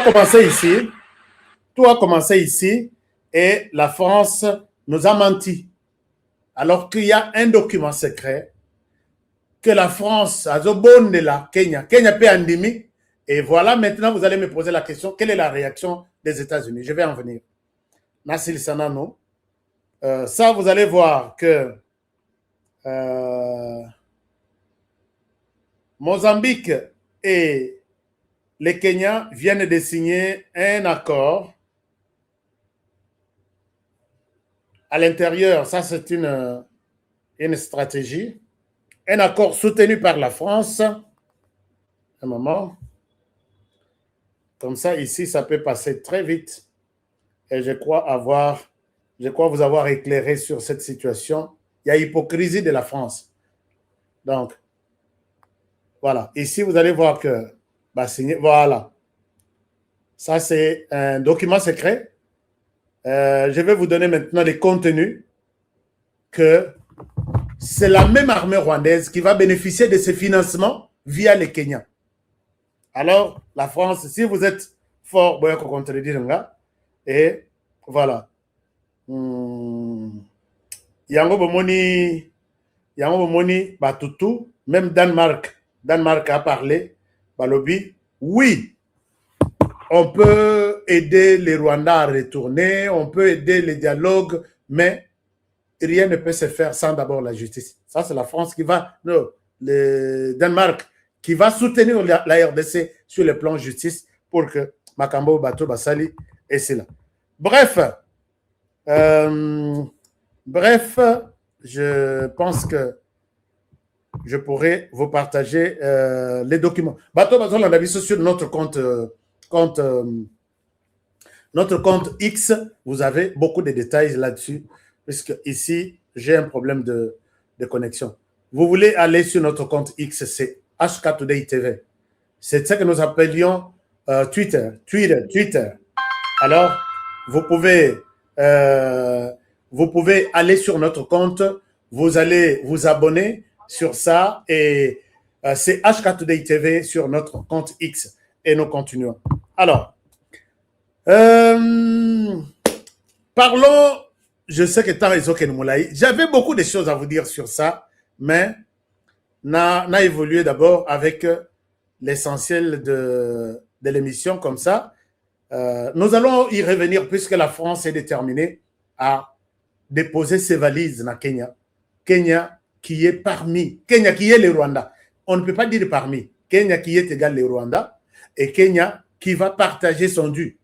commencé ici et la France nous a menti. Alors qu'il y a un document secret que la France a zobonde la Kenya peut endémique. Et voilà, maintenant vous allez me poser la question, quelle est la réaction des États-Unis? Je vais en venir. Nassil Sanano. Ça, vous allez voir que Mozambique et les Kenyans viennent de signer un accord. À l'intérieur, ça c'est une stratégie. Un accord soutenu par la France. Un moment. Comme ça, ici, ça peut passer très vite. Et je crois vous avoir éclairé sur cette situation. Il y a hypocrisie de la France. Donc, voilà. Ici, vous allez voir que, voilà. Ça, c'est un document secret. Je vais vous donner maintenant les contenus que c'est la même armée rwandaise qui va bénéficier de ces financements via les Kenyans. Alors, la France, si vous êtes fort, vous pouvez contredire. Et voilà. yango bomoni batutu, même Danemark a parlé, balobi, oui, on peut aider les Rwandais à retourner, on peut aider les dialogues, mais rien ne peut se faire sans d'abord la justice. Ça, c'est la France qui va, non, le Danemark qui va soutenir la RDC sur le plan justice pour que Makambo Bato Basali et c'est là. Bref, je pense que je pourrais vous partager les documents. Bato Basali, on a vu sur notre compte X, vous avez beaucoup de détails là-dessus, puisque ici, j'ai un problème de connexion. Vous voulez aller sur notre compte X, c'est HK Today TV. C'est ce que nous appelions Twitter. Alors, vous pouvez aller sur notre compte, vous allez vous abonner sur ça et c'est HK Today TV sur notre compte X et nous continuons. Alors, parlons, je sais que tant Ezo Kenmoulaï, j'avais beaucoup de choses à vous dire sur ça, mais n'a évolué d'abord avec l'essentiel de l'émission comme ça. Nous allons y revenir puisque la France est déterminée à déposer ses valises dans Kenya. Kenya qui est le Rwanda. On ne peut pas dire parmi. Kenya qui est égal le Rwanda et Kenya qui va partager son dû,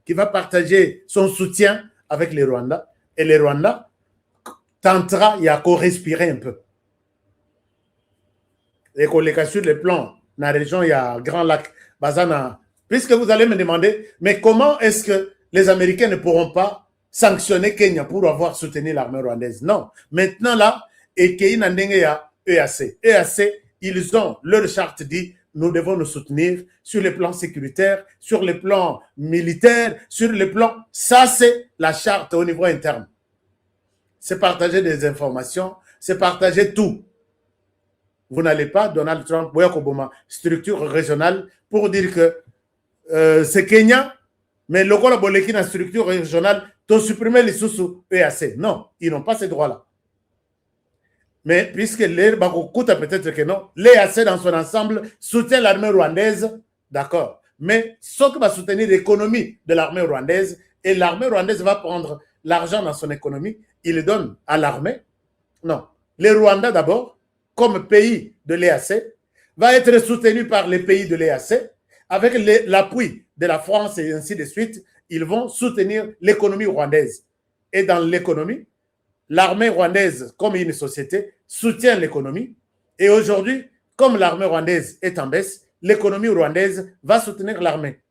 qui va partager son soutien avec les Rwandais. Et les Rwandais tentera à co-respirer un peu. Et qu'on les casse sur le plan, dans la région, il y a Grand Lac, Bazana. Puisque vous allez me demander, mais comment est-ce que les Américains ne pourront pas sanctionner Kenya pour avoir soutenu l'armée rwandaise? Non. Maintenant, là, et Kenya Ndengeya, EAC. EAC, ils ont, leur charte dit, nous devons nous soutenir sur le plan sécuritaire, sur le plan militaire, sur le plan... Ça, c'est la charte au niveau interne. C'est partager des informations, c'est partager tout. Vous n'allez pas, Donald Trump, Barack Obama, structure régionale, pour dire que c'est Kenya, mais le Boleki dans la structure régionale, tu supprimer les sous EAC. Non, ils n'ont pas ces droits-là. Mais puisque l'ERBA peut-être que non, l'EAC dans son ensemble soutient l'armée rwandaise, d'accord. Mais ce qui va soutenir l'économie de l'armée rwandaise, et l'armée rwandaise va prendre l'argent dans son économie, il le donne à l'armée. Non. Les Rwandais d'abord, comme pays de l'EAC, va être soutenu par les pays de l'EAC, avec l'appui de la France et ainsi de suite, ils vont soutenir l'économie rwandaise. Et dans l'économie, l'armée rwandaise, comme une société, soutient l'économie. Et aujourd'hui, comme l'armée rwandaise est en baisse, l'économie rwandaise va soutenir l'armée.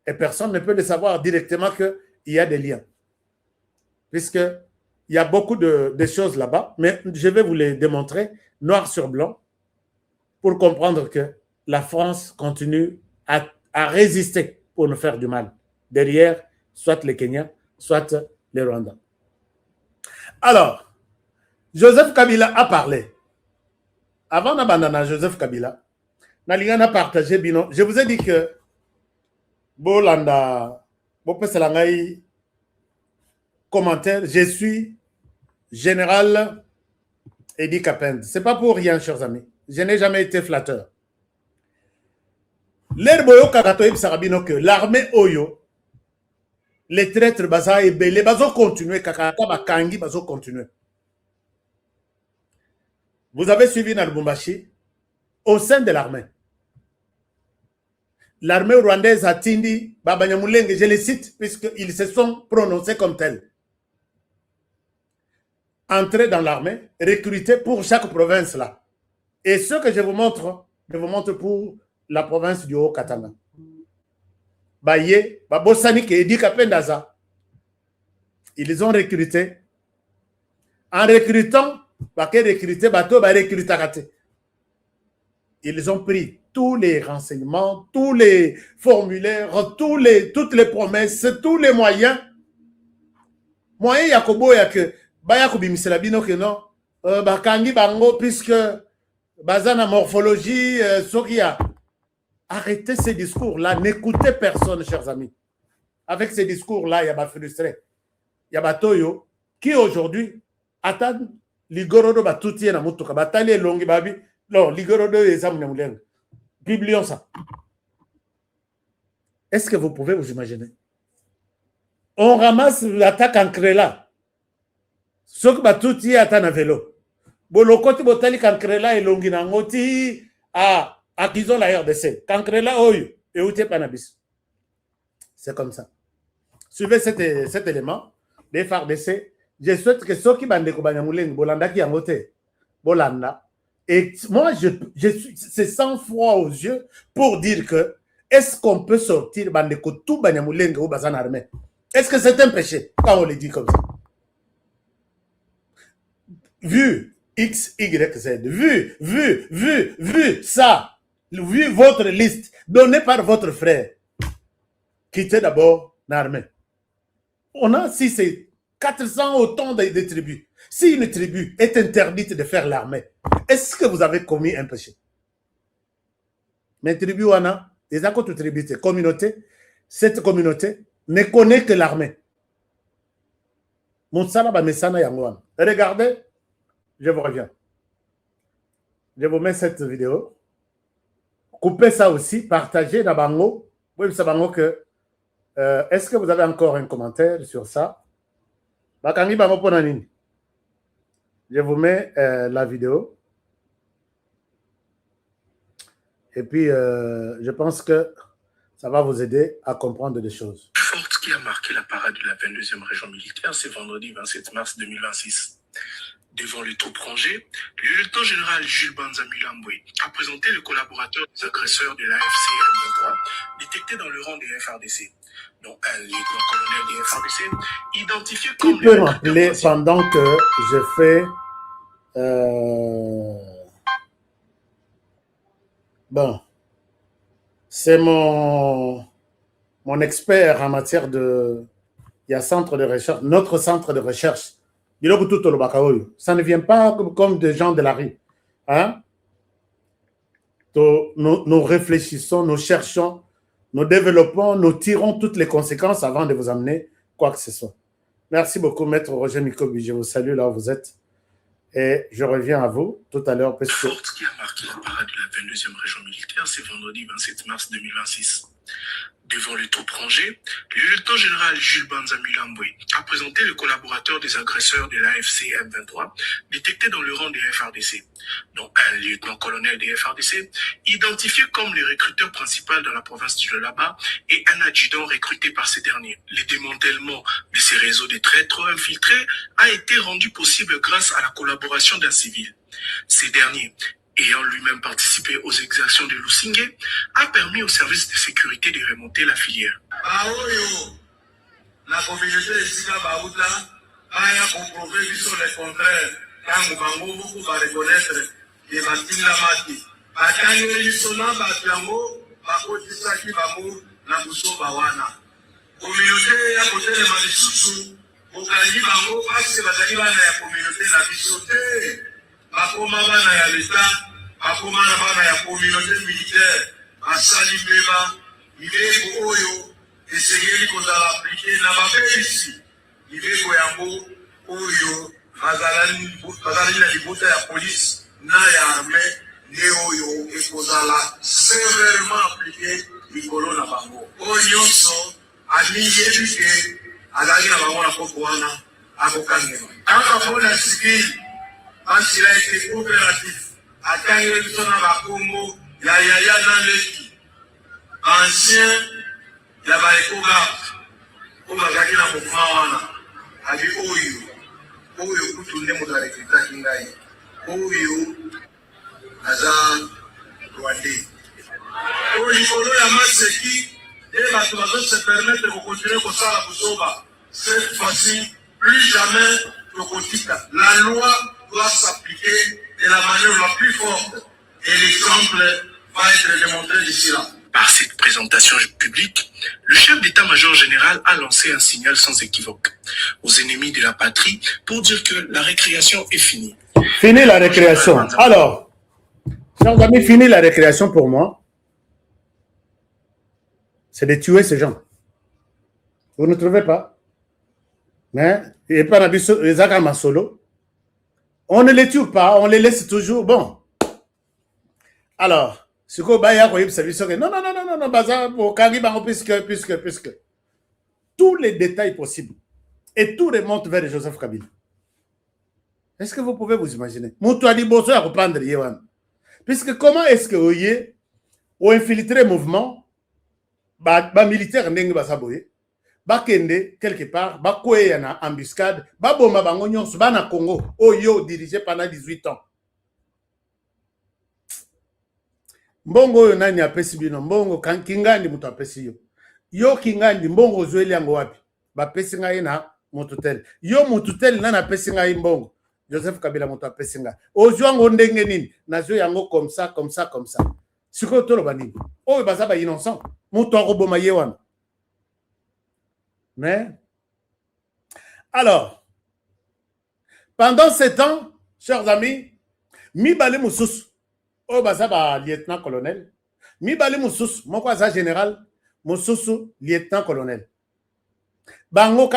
Et personne ne peut le savoir directement qu'il y a des liens. Puisqu'il y a beaucoup de choses là-bas, mais je vais vous les démontrer noir sur blanc pour comprendre que la France continue à résister pour nous faire du mal. Derrière, soit les Kenyans, soit les Rwandais. Alors, Joseph Kabila a parlé. Avant d'abandonner Joseph Kabila, Naligan a partagé Bino. Je vous ai dit que Bolanda, Bopeselangaï, commentaire, je suis général Edi Kapend. Ce n'est pas pour rien, chers amis. Je n'ai jamais été flatteur. L'herboyo Kakatoïb Sarabino que l'armée Oyo, les traîtres Baza et Belé, Bazo continuer, Kakata Bakangi, Bazo continuer. Vous avez suivi Narbumbashi au sein de l'armée. L'armée rwandaise a Tindi, Babanyamulenge, je les cite, puisqu'ils se sont prononcés comme tels. Entrer dans l'armée, recruter pour chaque province là. Et ce que je vous montre pour la province du Haut-Katanga. Baye, Babosani, Edi Kapendaza. Ils ont recruté. En recrutant, ils ont pris tous les renseignements, tous les formulaires, toutes les promesses, tous les moyens. Moyen Yakobo que Bayakobi Miselabino que non, Bakangi Bango, puisque Bazana morphologie, Sokia. Arrêtez ces discours-là, n'écoutez personne, chers amis. Avec ces discours-là, il y a des frustrés. Il y a Batoyo qui aujourd'hui ata ligorodo batuti na mutuka batali elongi babi non ligorodo eza munyamulenga biblion ça. Est-ce que vous pouvez vous imaginer? On ramasse l'attaque en créla. Ce que batuti ata na vélo. Bolokoti botali kankrela elongi na ngoti à disons la RDC. Kankrela oyo et outé panabis. C'est comme ça. Suivez cet élément des FARDC. Je souhaite que ceux qui bandent Banyamuleng, Bolanda qui en voté, Bolanda. Et moi, c'est sans foi aux yeux pour dire que est-ce qu'on peut sortir Bandeko tout Banyamuleng ou Bazan armé? Est-ce que c'est un péché quand on le dit comme ça? Vu X, Y, Z, vu ça, vu votre liste donnée par votre frère, quittez d'abord l'armée. On a, si c'est 400 autant de tribus, si une tribu est interdite de faire l'armée, est-ce que vous avez commis un péché? Mais tribu, on a des accords de tribu, communauté, cette communauté ne connaît que l'armée. Regardez, je vous reviens. Je vous mets cette vidéo. Coupez ça aussi, partagez dans Bango. Oui, c'est Bango que. Est-ce que vous avez encore un commentaire sur ça? Je vous mets la vidéo. Et puis, je pense que ça va vous aider à comprendre des choses. Forte qui a marqué la parade de la 22e région militaire, c'est vendredi 27 mars 2026. Devant les troupes rangées, le lieutenant-général Jules Banza Mulambwe a présenté le collaborateur des agresseurs de l'AFC M23 détecté dans le rang des FRDC, dont un lieutenant-colonel des FRDC identifié comme... Qui peut m'appeler pendant que je fais... Bon, c'est mon expert en matière de... Il y a centre de recherche, notre centre de recherche. Ça ne vient pas comme des gens de la rue. Hein? Nous réfléchissons, nous cherchons, nous développons, nous tirons toutes les conséquences avant de vous amener quoi que ce soit. Merci beaucoup, Maître Roger Mikobi. Je vous salue là où vous êtes. Et je reviens à vous tout à l'heure. Forte qui a marqué la parade de la 22e région militaire, c'est vendredi 27 mars 2026. Devant les troupes rangées, le lieutenant-général Jules Banza Mulambwe a présenté le collaborateur des agresseurs de l'AFC M23 détecté dans le rang des FRDC, dont un lieutenant-colonel des FRDC identifié comme le recruteur principal dans la province du Lualaba et un adjudant recruté par ces derniers. Le démantèlement de ces réseaux de traîtres infiltrés a été rendu possible grâce à la collaboration d'un civil. Ces derniers, ayant lui-même participé aux exactions de Lusingé, a permis aux services de sécurité de remonter la filière. La communauté de Sika Baouta a comprouvé sur le contraire. Quand Bango beaucoup va reconnaître les Matin Lamati. Bakanye Lisona Batiango, Bakotisaki Bango, Nabuso Bawana. Communauté à côté de Malisusu, Okali Bango, parce que Batani Bana la communauté la bisoté. Bakoma bana ya l'État, bakoma na bana ya communauté militaire, basali beba, ibeko oyo, esengeli kozala aplike na babelisi, ibeko yango oyo, bazali na libota ya police, na ya armée, ne oyo, ekozala sévèrement aplike likolo na bango. Oyo nyonso, alingi ebike, azali na bango na koko wana, akokangema. Kaka bona civil, quand il a été coopératif, à Kangelsona Bakongo, Yaya Naleki, ancien Yabaekoga, Omagaki na Moukmawana, Abi Oyo Kutunde Modarekita Kingai, Oyo Azan Rwandais. Oyo Yamaseki, et Batuazo se permettre de continuer comme ça à Kosoba. Cette fois-ci, plus jamais la loi doit s'appliquer de la manière la plus forte et l'exemple va être démontré d'ici là. Par cette présentation publique, le chef d'état-major général a lancé un signal sans équivoque aux ennemis de la patrie pour dire que la récréation est finie. Fini la récréation. Alors, chers amis, fini la récréation pour moi. C'est de tuer ces gens. Vous ne trouvez pas? Mais il n'y a pas d'habitude, les Masolo. On ne les tue pas, on les laisse toujours. Bon. Alors, ce que Baya Koyib Saviso, non, non, non, non, non, non, Baza, puisque. Tous les détails possibles. Et tout remonte vers Joseph Kabila. Est-ce que vous pouvez vous imaginer? Moutouadi Bosso à reprendre Yewan. Puisque comment est-ce que vous ou infiltré le mouvement, militaire n'engue basaboye, kende quelque part, koué yana embuscade, bomba bango nyonso, na Congo, Oyo dirigé pendant 18 ans. Mbongo yo nani apesi bino, mbongo kingandi mutu apesi yo. Yo kingandi mbongo zweli yango wapi? Bapesi ngai na mututel. Yo mututel nana apesi ngai mbongo. Joseph Kabila mutu apesi ngai. Ozwango ndenge nini? Nazo yango comme ça. Siko tolo banini. Oyo bazaba innocent. Mutu akoboma yewana. Mais alors, pendant ce temps, chers amis, Mibale Moussous, oh bazaba lieutenant-colonel, Mibale Moussous, mon quoi général, Moussous lieutenant-colonel. Bango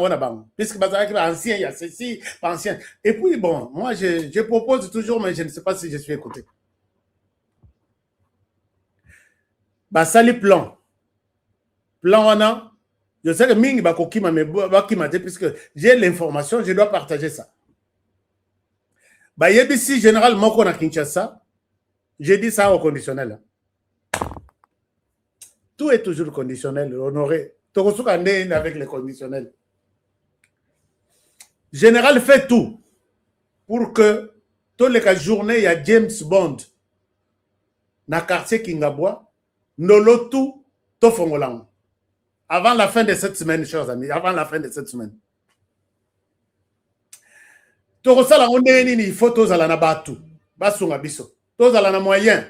na bango. Puisque bazaba qui ancien, il y a ceci, pas ancien. Et puis bon, moi je propose toujours, mais je ne sais pas si je suis écouté. Basali plan wana. Je sais que Mingi Bakokima me puisque j'ai l'information, je dois partager ça. Yebisi général Moko na Kinshasa, j'ai dit ça au conditionnel. Tout est toujours conditionnel, honoré. Tokosuka avec les conditionnels. Général fait tout pour que toutes les journées, il y a James Bond na quartier Kingabwa, nolo tout tofongolang. Avant la fin de cette semaine, chers amis, avant la fin de cette semaine. Torosala ondeni il faut tozala na batu. Basunga biso. Tozala na moyen.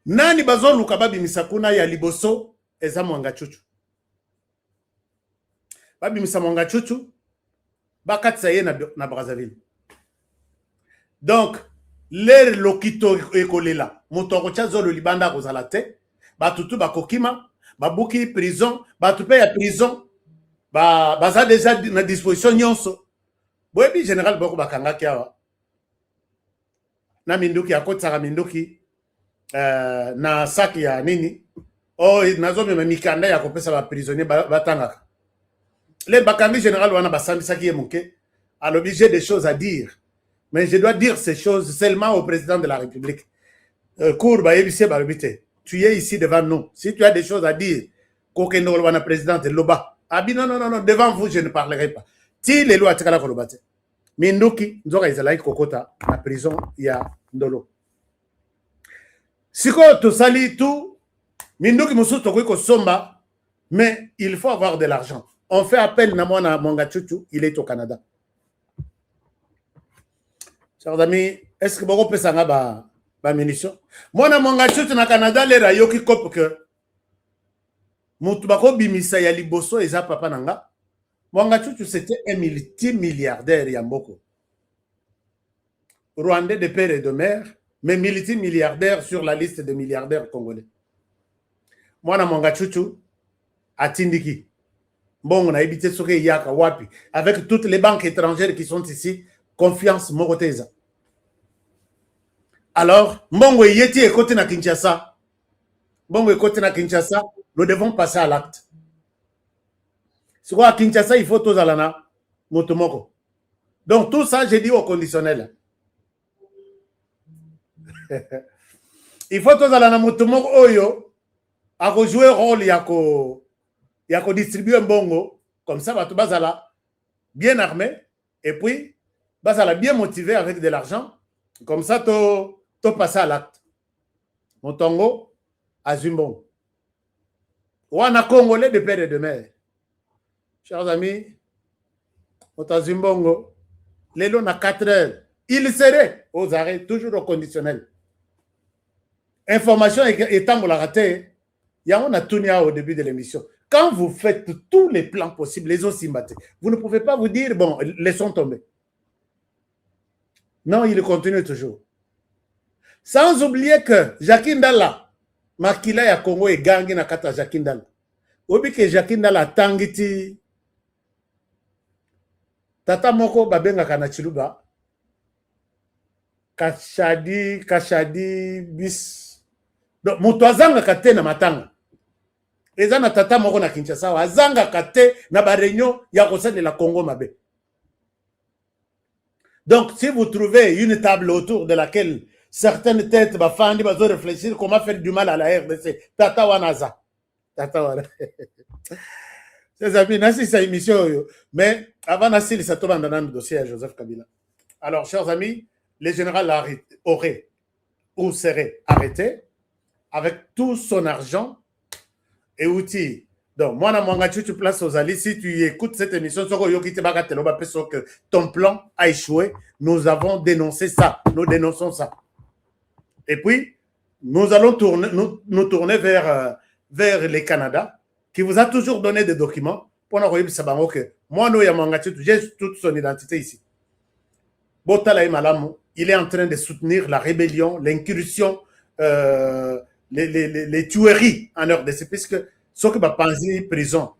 Nani bazo luka babi misakuna ya liboso eza mwanga chuchu. Babi misamwanga chuchu bakatsa ye na Brazzaville. Donc, l'air lokito ekolela. Motoko chazo lo libanda kozala te. Batutu bakokima. Babuki prison, batupe ya prison, baza déjà na disposition nyonso. Boyebi général boko bakanga kiawa. Na minduki akotaka minduki na saki ya nini. Oh nazo mema mikanda ya kopesa ba prisonnier batangaka. Les bakangi général wana basandi saki ye muke. Alors j'ai des choses à dire. Mais je dois dire ces choses seulement au président de la République. Cour yebise balobite. Tu es ici devant nous. Si tu as des choses à dire, Kokeno wana président de Loba. Abi non, devant vous, je ne parlerai pas. Si les lois tikala kolobate. Minduki, nzoka izalai kokota, na prison, il y a ndolo. Siko to sali tout, Minduki musu tokoi ko somba, mais il faut avoir de l'argent. On fait appel na mwana Mwanga Chuchu, il est au Canada. Chers amis, est-ce que vous pouvez savoir ba munition? Moi na Mwanga Chuchu na Canada le rayoki kop que mutu bako bimisa ya liboso eza papa nanga. Mwanga Chuchu c'était un multimilliardaire ya mboko. Rwandais de père et de mère, mais multimilliardaire sur la liste des milliardaires congolais. Moi na Mwanga Chuchu atindiki. Bon, on a évité ce qu'il y a wapi avec toutes les banques étrangères qui sont ici, confiance moroteza. Alors, Mbongo Yeti est côté na Kinshasa. Mbongo est côté na Kinshasa, nous devons passer à l'acte. C'est quoi à Kinshasa, il faut tous alana motomoko. Donc tout ça, j'ai dit au conditionnel. Il faut tous alana motomoko oyo à jouer rôle yako distribuer Mbongo comme ça tu bazala bien armé et puis bazala bien motivé avec de l'argent comme ça tu passer à l'acte. Motongo Azumbongo. Wana Congolais de père et de mère. Chers amis, Motazumbongo, les longs à 4 heures, il serait aux arrêts, toujours au conditionnel. Information étant la raté, il y a on a tourné au début de l'émission. Quand vous faites tous les plans possibles, les autres s'imbattent, vous ne pouvez pas vous dire, bon, laissons tomber. Non, il continue toujours. Sans oublier que Jacques Ndala, Makila ya Congo et Gangi na kata Jacques Ndala. Obi que Jacques Ndala tangiti tata moko babengaka na Chiluba kashadi bis donc moto azangaka te na matanga eza na tata moko na Kinshasa azangaka te na ba réunion ya kosalela Congo mabe. Donc si vous trouvez une table autour de laquelle certaines têtes bafandi bazo réfléchir comment faire du mal à la RDC, tata wanaza tata wana ses amis nasi sa émission mais avant nasi ça tombe dans le dossier à Joseph Kabila. Alors chers amis, le général aurait ou serait arrêté avec tout son argent et outils. Donc, moi, tu places aux alliés. Si tu écoutes cette émission, que ton plan a échoué, nous avons dénoncé ça. Nous dénonçons ça. Et puis, nous allons nous tourner vers le Canada, qui vous a toujours donné des documents pour nous dire que moi, j'ai toute son identité ici. Il est en train de soutenir la rébellion, l'incursion, les tueries en RDC, puisque ceux qui pensent prison,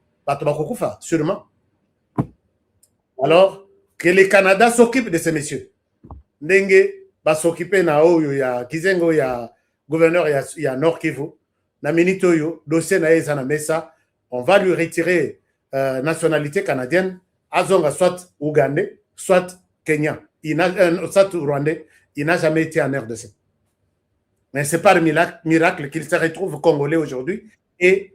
sûrement. Alors, que le Canada s'occupe de ces messieurs. Ndenge, s'occuper na oyo ya Kizengo, ya gouverneur ya Nord Kivu, na minitoyo, dossier na eza na mesa, on va lui retirer nationalité canadienne, azonga soit Ougandais, soit Kenyan. Soit Rwandais, il n'a jamais été en RDC. Mais c'est par miracle qu'il se retrouve congolais aujourd'hui et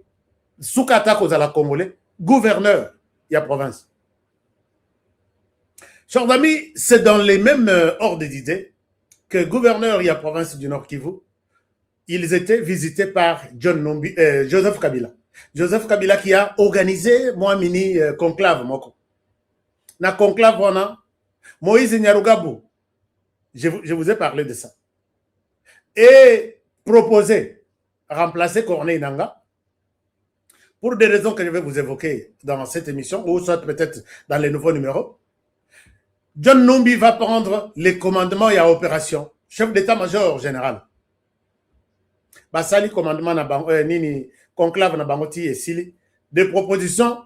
Soukata Kozala congolais, gouverneur de la province. Chers amis, c'est dans les mêmes ordres d'idées que gouverneur de la province du Nord Kivu, ils étaient visités par Joseph Kabila. Joseph Kabila qui a organisé moi mini conclave moko. Na conclave wana Moïse Nyarugabo, je vous ai parlé de ça. Et proposé remplacer Corneille Nangaa pour des raisons que je vais vous évoquer dans cette émission ou soit peut-être dans les nouveaux numéros. John Numbi va prendre les commandements et opérations, chef d'état-major général. Basali commandement na nini conclave na bangoti et sili des propositions.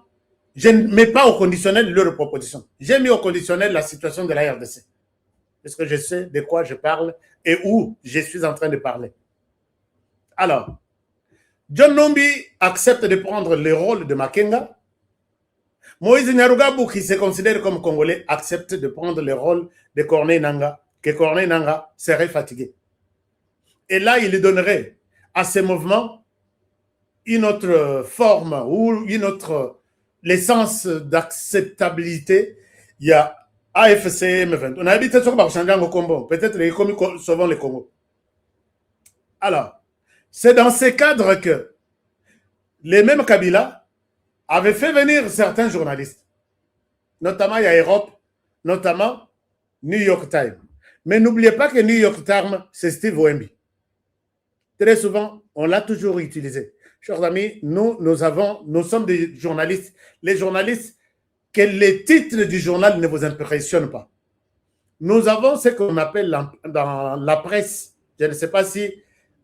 Je ne mets pas au conditionnel leurs propositions. J'ai mis au conditionnel la situation de la RDC. Parce que je sais de quoi je parle et où je suis en train de parler. Alors, John Numbi accepte de prendre le rôle de Makenga. Moïse Nyarugabo, qui se considère comme Congolais, accepte de prendre le rôle de Corneille Nangaa, que Corneille Nangaa serait fatigué. Et là, il donnerait à ces mouvements une autre forme ou une autre l'essence d'acceptabilité. Il y a AFC M20. On a habité sur le Congo. Peut-être les commis sauvant le Congo. Alors, c'est dans ces cadres que les mêmes Kabila avaient fait venir certains journalistes, notamment il y a Europe, notamment New York Times. Mais n'oubliez pas que New York Times, c'est Steve Wemby. Très souvent, on l'a toujours utilisé. Chers amis, nous sommes des journalistes. Les journalistes, que les titres du journal ne vous impressionnent pas. Nous avons ce qu'on appelle dans la presse, je ne sais pas si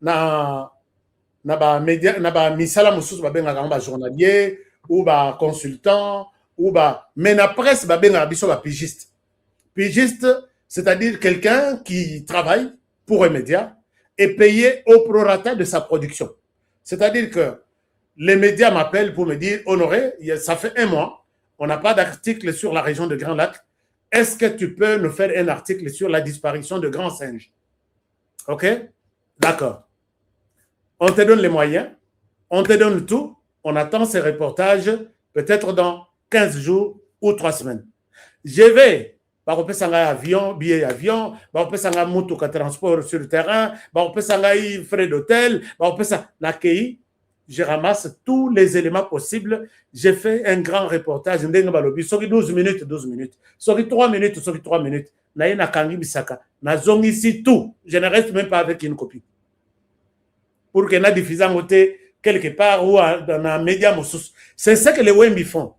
misala mususu babengaka journalier ou consultant mais la presse babengaka biso pigiste. Pigiste, c'est-à-dire quelqu'un qui travaille pour un média et payé au prorata de sa production. C'est-à-dire que les médias m'appellent pour me dire « Honoré, ça fait 1 mois, on n'a pas d'article sur la région de Grand Lac. Est-ce que tu peux nous faire un article sur la disparition de grands singes ?» Ok? D'accord. On te donne les moyens, on te donne tout, on attend ces reportages peut-être dans 15 jours ou 3 semaines. Je vais, on peut s'engager avion, billet avion, on peut s'engager moto transport sur le terrain, on peut s'engager frais d'hôtel, on peut s'engager. Je ramasse tous les éléments possibles. J'ai fait un grand reportage. Sur 12 minutes. Sur 3 minutes, sur 3 minutes. Na kangi bisaka. Na zongi ici tout. Je ne reste même pas avec une copie. Pour que na diffusant quelque part ou dans un média. C'est ça que les Wemby font.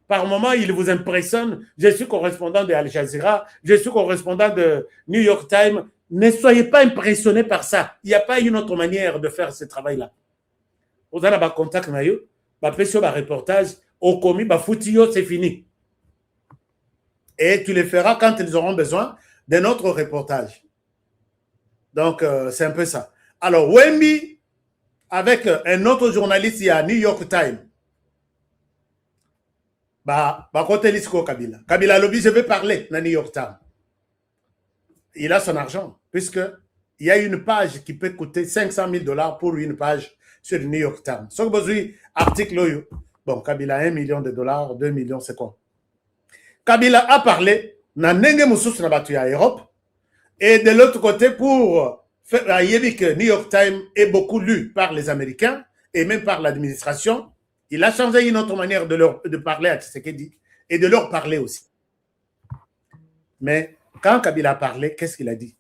Par moment, ils vous impressionnent. Je suis correspondant de Al Jazeera. Je suis correspondant de New York Times. Ne soyez pas impressionnés par ça. Il n'y a pas une autre manière de faire ce travail-là. Vous avez un contact, vous avez un reportage, au commis, c'est fini. Et tu les feras quand ils auront besoin de notre reportage. Donc, c'est un peu ça. Alors, Wemby, avec un autre journaliste, il y a New York Times. Côté Lisco Kabila. Kabila Lobby, je vais parler dans New York Times. Il a son argent, puisque il y a une page qui peut coûter 500 000 $ pour une page sur le New York Times. Sauf que besoin article, bon, Kabila 1 million de $, 2 millions, c'est quoi? Kabila a parlé dans Nenge Moussous na batu ya Europe, et de l'autre côté, pour faire que New York Times est beaucoup lu par les Américains et même par l'administration, il a changé une autre manière de parler à Tshisekedi et de leur parler aussi. Mais quand Kabila a parlé, qu'est-ce qu'il a dit?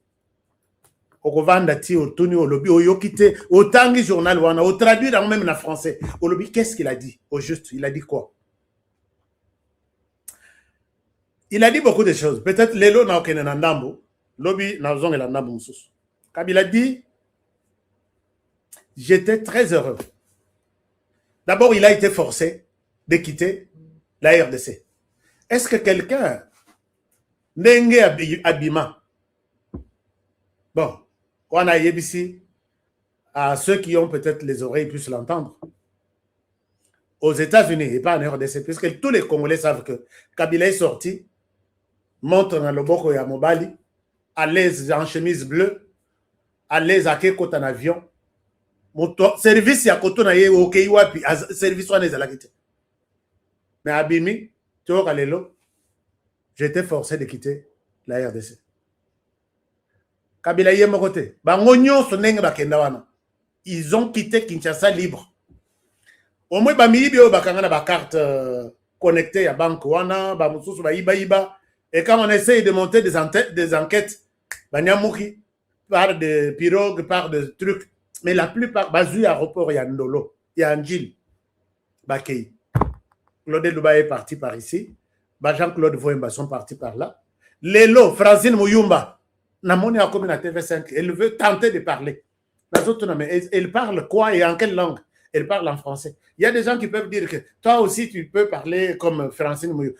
Autant journal, au traduire même en français. Au lobby, qu'est-ce qu'il a dit? Au juste, il a dit quoi? Il a dit beaucoup de choses. Peut-être Lelo n'a aucun nandambo. Lobby n'a aucun nandambo. Kabila dit, j'étais très heureux. D'abord, il a été forcé de quitter la RDC. Est-ce que quelqu'un Nenge Abima? Bon, on a ici à ceux qui ont peut-être les oreilles puissent l'entendre. Aux États-Unis et pas en RDC, puisque tous les Congolais savent que Kabila est sorti, montre dans le Boko et à Mobali, à l'aise en chemise bleue, à l'aise à Kekot en avion. Service ya koto na ye okay wapi service wana ezala kite. Mais Abimi, tu vois Kalelo, j'étais forcé de quitter la RDC. Kabila yé mokote, bango nyonso ndenge bakenda wana. Ils ont quitté Kinshasa libre. Au moins bamiyibi o bakanga na ba carte connectée à banque wana, ba mususu ba iba. Et quand on essaye de monter des enquêtes, banyamuki par de pirogues, par de trucs. Mais la plupart, Bazu aéroport, il y a Ndolo, il y a Angil, Bakei. Claude Louba est parti par ici. Jean-Claude Voyemba sont partis par là. Lelo, Francine Mouyumba, Namoni a comme la TV5, elle veut tenter de parler. Elle parle quoi et en quelle langue? Elle parle en français. Il y a des gens qui peuvent dire que toi aussi tu peux parler comme Francine Mouyumba.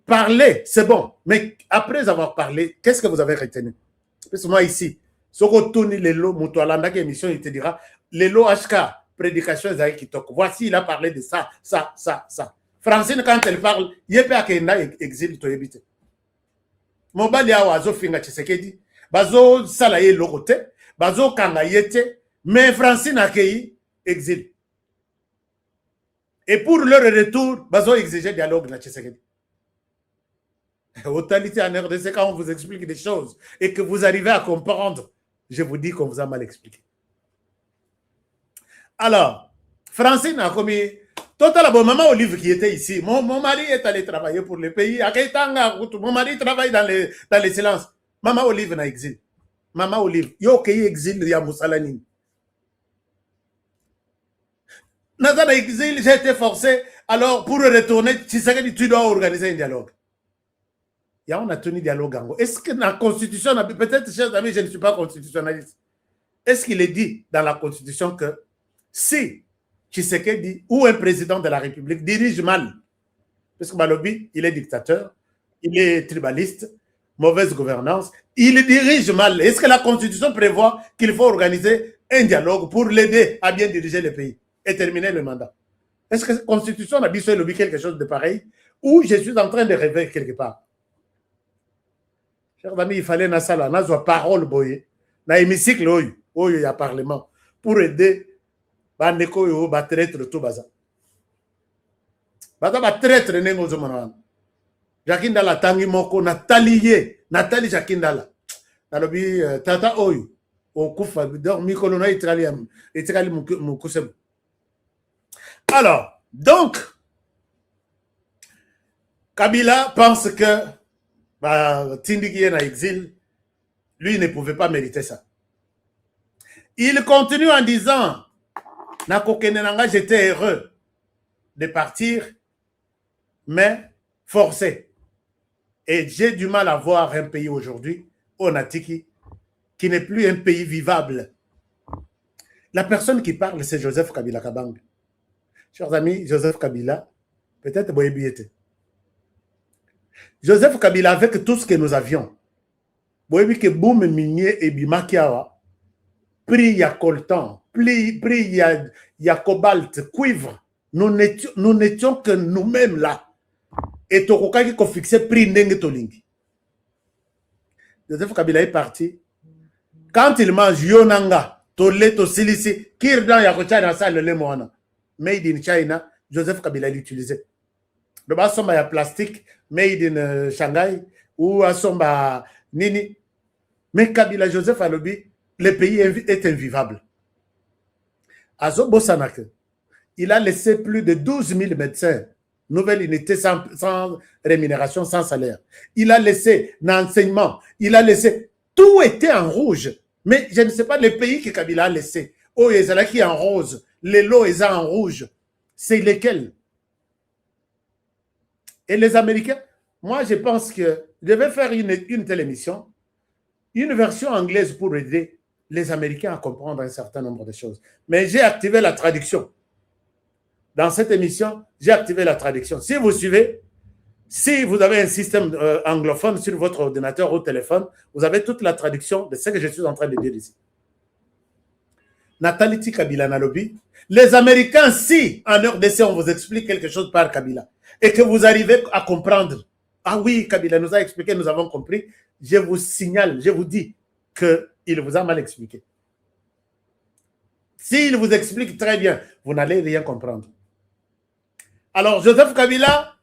Parler, c'est bon. Mais après avoir parlé, qu'est-ce que vous avez retenu? Parce que moi ici, Lelo, Moutoualanda, qui émission, il te dira, Lelo HK, prédication, voici, il a parlé de ça, ça, ça, ça. Francine, quand elle parle, il y a un exil, to éviter. Mobali a wazo finga Tshisekedi, bazo salaye lokote, bazo kanga yete, mais Francine a accueilli exil. Et pour leur retour, bazo exiger dialogue na Tshisekedi. Totalité en RDC, quand on vous explique des choses et que vous arrivez à comprendre, je vous dis qu'on vous a mal expliqué. Alors, Francine a commis... Total, bon, maman Olive qui était ici, mon mari est allé travailler pour le pays. Mon mari travaille dans les silences. Maman Olive n'a exil. Maman Olive, yo qui exil, il y a Moussalani. Dans un exil, j'ai été forcé. Alors, pour retourner, tu dois organiser un dialogue. On a tenu dialogue. Est-ce que dans la Constitution, peut-être, chers amis, je ne suis pas constitutionnaliste. Est-ce qu'il est dit dans la Constitution que si Tshisekedi ou un président de la République dirige mal, parce que Balobi, il est dictateur, il est tribaliste, mauvaise gouvernance, il dirige mal. Est-ce que la Constitution prévoit qu'il faut organiser un dialogue pour l'aider à bien diriger le pays et terminer le mandat? Est-ce que la Constitution a dit quelque chose de pareil ou je suis en train de rêver quelque part? Chers amis, il fallait na sala, na zo parole boye, na hémicycle oyo, il y a parlement, pour aider bandeko yo ba traître tout baza. Baza ba traître nengo zo mwana. Jakindala tangi moko Nathalie Jakindala. Nalobi tata oyo okufa donc mikolo na itikali mukusem. Alors, donc Kabila pense que Tindiki est en exil, lui ne pouvait pas mériter ça. Il continue en disant, j'étais heureux de partir, mais forcé. Et j'ai du mal à voir un pays aujourd'hui, Onatiki, qui n'est plus un pays vivable. La personne qui parle, c'est Joseph Kabila Kabang. Chers amis, Joseph Kabila, peut-être Boyebi était. Joseph Kabila, avec tout ce que nous avions, vous voyez que boum, minier et bimakiawa, prix y a coltan, prix y a cobalt, cuivre, nous n'étions que nous-mêmes là. Et Tokokaki qu'on fixait prix n'enge tolingi. Joseph Kabila est parti. Quand il mange yonanga, tolé, tosilisi, kirdan yakocha dans ça le lemoana. Made in China, Joseph Kabila l'utilisait. Le bas somba ya plastique, made in Shanghai, ou à somba nini. Mais Kabila Joseph Alobi, le pays est invivable. Azo Bossanake, il a laissé plus de 12 000 médecins, nouvelle unité sans rémunération, sans salaire. Il a laissé l'enseignement, il a laissé, tout était en rouge. Mais je ne sais pas les pays que Kabila a laissé. Oh, il y a qui en rose, les lots ils en rouge. C'est lesquels? Et les Américains, moi je pense que je vais faire une telle émission, une version anglaise pour aider les Américains à comprendre un certain nombre de choses. Mais j'ai activé la traduction. Dans cette émission, j'ai activé la traduction. Si vous suivez, si vous avez un système anglophone sur votre ordinateur ou téléphone, vous avez toute la traduction de ce que je suis en train de dire ici. Nathalie Kabila Nalobi, les Américains, si en RDC on vous explique quelque chose par Kabila et que vous arrivez à comprendre, ah oui, Kabila nous a expliqué, nous avons compris, je vous signale, je vous dis qu'il vous a mal expliqué. S'il vous explique très bien, vous n'allez rien comprendre. Alors, Joseph Kabila,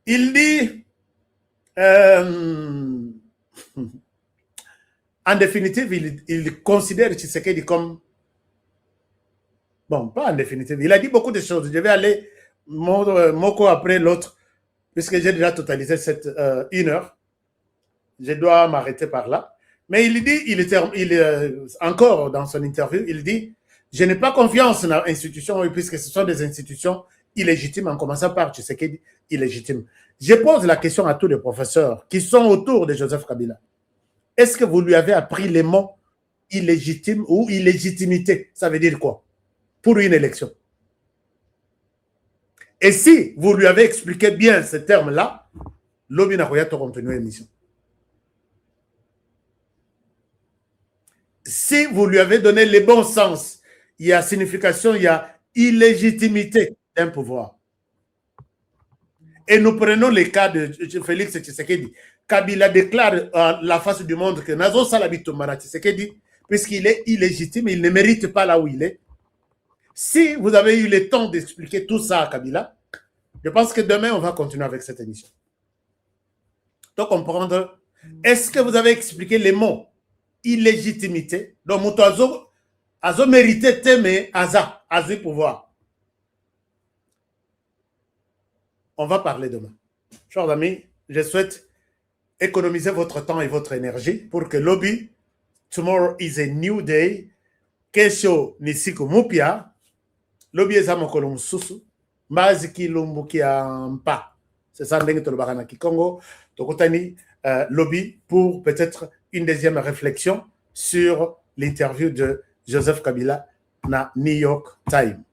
il dit, en définitive, il considère Tshisekedi comme, bon, pas en définitive, il a dit beaucoup de choses. Je vais aller mot après l'autre, puisque j'ai déjà totalisé cette 1 heure. Je dois m'arrêter par là. Mais il dit, encore dans son interview, il dit, je n'ai pas confiance dans les institutions, puisque ce sont des institutions illégitimes, en commençant par Tshisekedi, illégitime. Je pose la question à tous les professeurs qui sont autour de Joseph Kabila. Est-ce que vous lui avez appris les mots illégitime ou illégitimité? Ça veut dire quoi pour une élection? Et si vous lui avez expliqué bien ce terme-là, Lobi Nakoyato continue l'émission. Si vous lui avez donné le bon sens, il y a signification, il y a illégitimité d'un pouvoir. Et nous prenons le cas de Félix Tshisekedi. Kabila déclare à la face du monde que Nazo Salabito Mara Tshisekedi, puisqu'il est illégitime, il ne mérite pas là où il est. Si vous avez eu le temps d'expliquer tout ça à Kabila, je pense que demain, on va continuer avec cette émission. Donc, comprendre, est-ce que vous avez expliqué les mots illégitimité, donc Moutazo a mérité mais Aza, Azu pouvoir. On va parler demain. Chers amis, je souhaite économiser votre temps et votre énergie pour que Lobby, tomorrow is a new day, kesho nisiko mupya, Lobby ezamo kolom susu, maziki lumbukia mpa. C'est ça, ndenge tolobaka na Kikongo, tokotani Lobby pour peut-être une deuxième réflexion sur l'interview de Joseph Kabila na New York Times.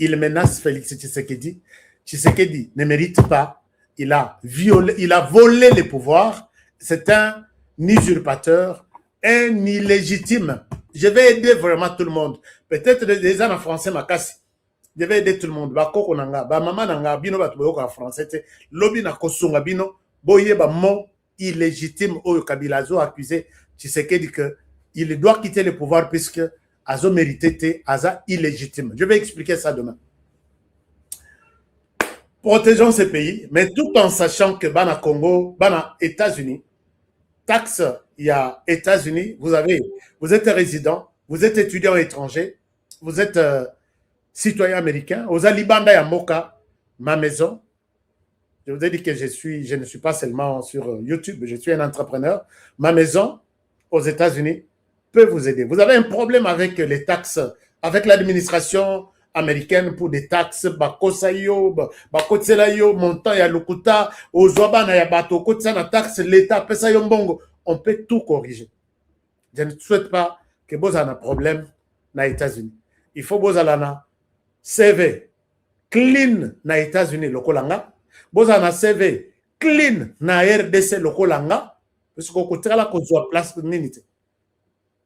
Il menace Félix Tshisekedi. Tshisekedi ne mérite pas. Il a volé les pouvoirs. C'est un usurpateur, un illégitime. Je vais aider vraiment tout le monde. Peut-être des gens en français, Makasi. Je vais aider tout le monde. Bakoko nanga, ba mama nanga, bino ba tuboyoka en français. Lobi na kosunga bino, boye ba mon illégitime au Kabila a accusé Tshisekedi qu'il doit quitter le pouvoir puisque Azo mérité Aza illégitime. Je vais expliquer ça demain. Protégeons ces pays, mais tout en sachant que Bana Congo, Bana États-Unis, taxe, il y a États-Unis, vous êtes résident, vous êtes étudiant étranger, vous êtes citoyen américain, aux Alibanda Yamoka, ma maison. Je vous ai dit que je ne suis pas seulement sur YouTube, je suis un entrepreneur. Ma maison aux États-Unis peut vous aider. Vous avez un problème avec les taxes, avec l'administration américaine pour des taxes, bakosayo, bakotselayo, montant ya lukuta, ozwabana ya bato, kotsana taxe, l'État, pesayo mbongo. On peut tout corriger. Je ne souhaite pas que vous ayez un problème aux États-Unis. Il faut que vous ayez un CV clean aux États-Unis, le kolanga. Vous avez un CV clean na RDC lokolanga parce que côté là qu'on soit place minute.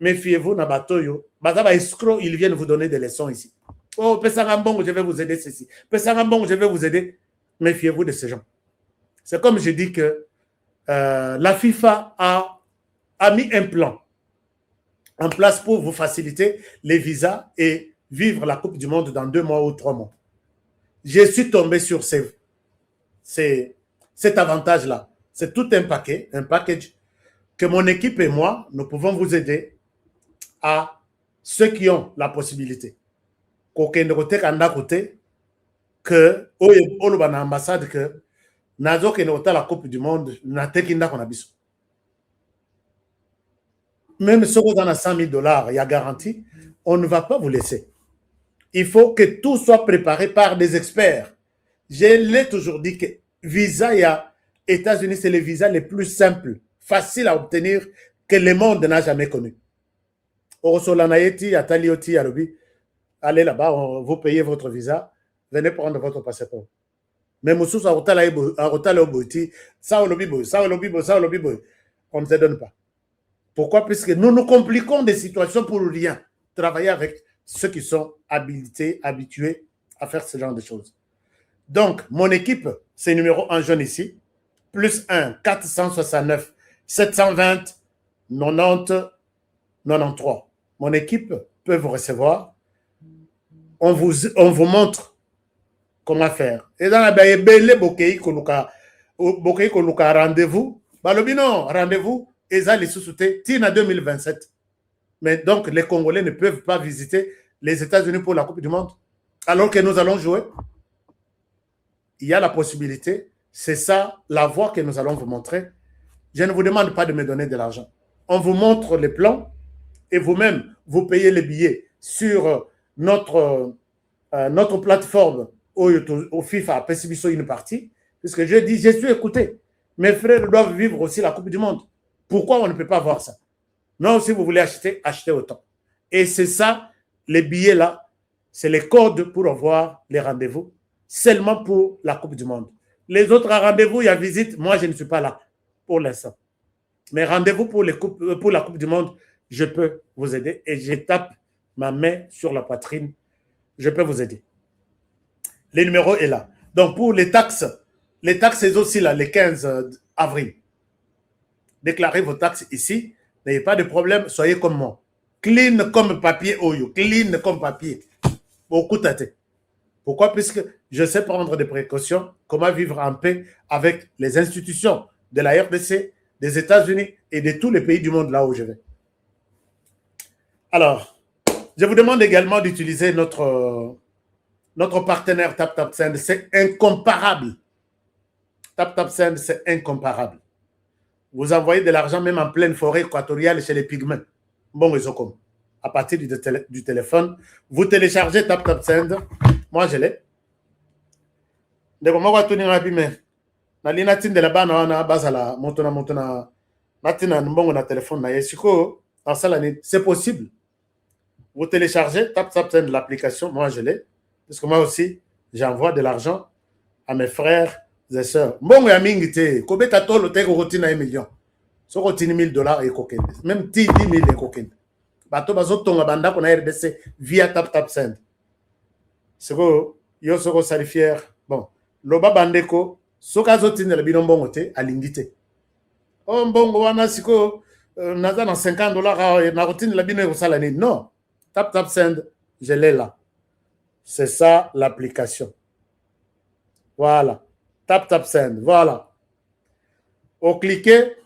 Méfiez-vous na batoyo, bazaba escroc, ils viennent vous donner des leçons ici. Oh, Pesangambong, je vais vous aider ceci. Pesangambong, je vais vous aider. Méfiez-vous de ces gens. C'est comme je dis que la FIFA a mis un plan en place pour vous faciliter les visas et vivre la Coupe du Monde dans 2 mois ou 3 mois. Je suis tombé sur cet avantage-là. C'est tout un package que mon équipe et moi, nous pouvons vous aider à ceux qui ont la possibilité. Que l'ambassade que nazo ke la Coupe du Monde na tekinda qu'on a biso. Même si on a $100 000, il y a garantie, on ne va pas vous laisser. Il faut que tout soit préparé par des experts. Je l'ai toujours dit que visa y a États-Unis, c'est les visas les plus simples, faciles à obtenir que le monde n'a jamais connu. Allez là-bas, vous payez votre visa, venez prendre votre passeport. Mais on ne se donne pas. Pourquoi? Puisque nous nous compliquons des situations pour rien. Travailler avec ceux qui sont habilités, habitués à faire ce genre de choses. Donc, mon équipe, c'est numéro 1 jaune ici, plus 1 469 720 90 93. Mon équipe peut vous recevoir. On vous montre comment faire. Et dans la belle bokei koluka rendez-vous. Balobino, rendez-vous. Et ça, les sous-soutés, TINA 2027. Mais donc, les Congolais ne peuvent pas visiter les États-Unis pour la Coupe du Monde. Alors que nous allons jouer, il y a la possibilité. C'est ça, la voie que nous allons vous montrer. Je ne vous demande pas de me donner de l'argent. On vous montre les plans et vous-même, vous payez les billets sur notre plateforme au FIFA, Pessibiso une partie. Puisque je dis, je suis écouté. Mes frères doivent vivre aussi la Coupe du Monde. Pourquoi on ne peut pas voir ça? Non, si vous voulez acheter, achetez autant. Et c'est ça, les billets là, c'est les codes pour avoir les rendez-vous, seulement pour la Coupe du Monde. Les autres rendez-vous, il y a visite, moi je ne suis pas là pour l'instant. Mais rendez-vous pour la Coupe du Monde, je peux vous aider et je tape ma main sur la poitrine, je peux vous aider. Le numéro est là. Donc pour les taxes c'est aussi là, le 15 avril. Déclarez vos taxes ici. N'ayez pas de problème. Soyez comme moi. Clean comme papier Oyo. Clean comme papier. Beaucoup tâté. Pourquoi? Puisque je sais prendre des précautions. Comment vivre en paix avec les institutions de la RDC, des États-Unis et de tous les pays du monde là où je vais. Alors, je vous demande également d'utiliser notre partenaire TapTapSend. C'est incomparable. TapTapSend, c'est incomparable. Vous envoyez de l'argent même en pleine forêt équatoriale chez les pygmées. Bon, ils ont comme. À partir du téléphone, vous téléchargez TapTapSend. Moi, je l'ai. De comment va tourner la bime? Na lina tin de la bana na bazala montona natina mbongo na téléphone na yesiko en salani. C'est possible. Vous téléchargez TapTapSend l'application. Moi, je l'ai. Parce que moi aussi, j'envoie de l'argent à mes frères et sœurs. Mbongo ya mingite, kobeta tolo te ko rotina 1 million. So rotini $1000 et kokende. Même 10 000 et kokende. Bato bazo tonga banda ko na RDC via TapTapSend. C'est que yo soko salifier. Bon, loba bandeko soka zotina la bino te alingite. Oh mbongo wana siko naza na $50 na rotina la bino ko sala ni. Non. TapTapSend, je l'ai là. C'est ça l'application. Voilà. TapTapSend. Voilà. Au cliquer,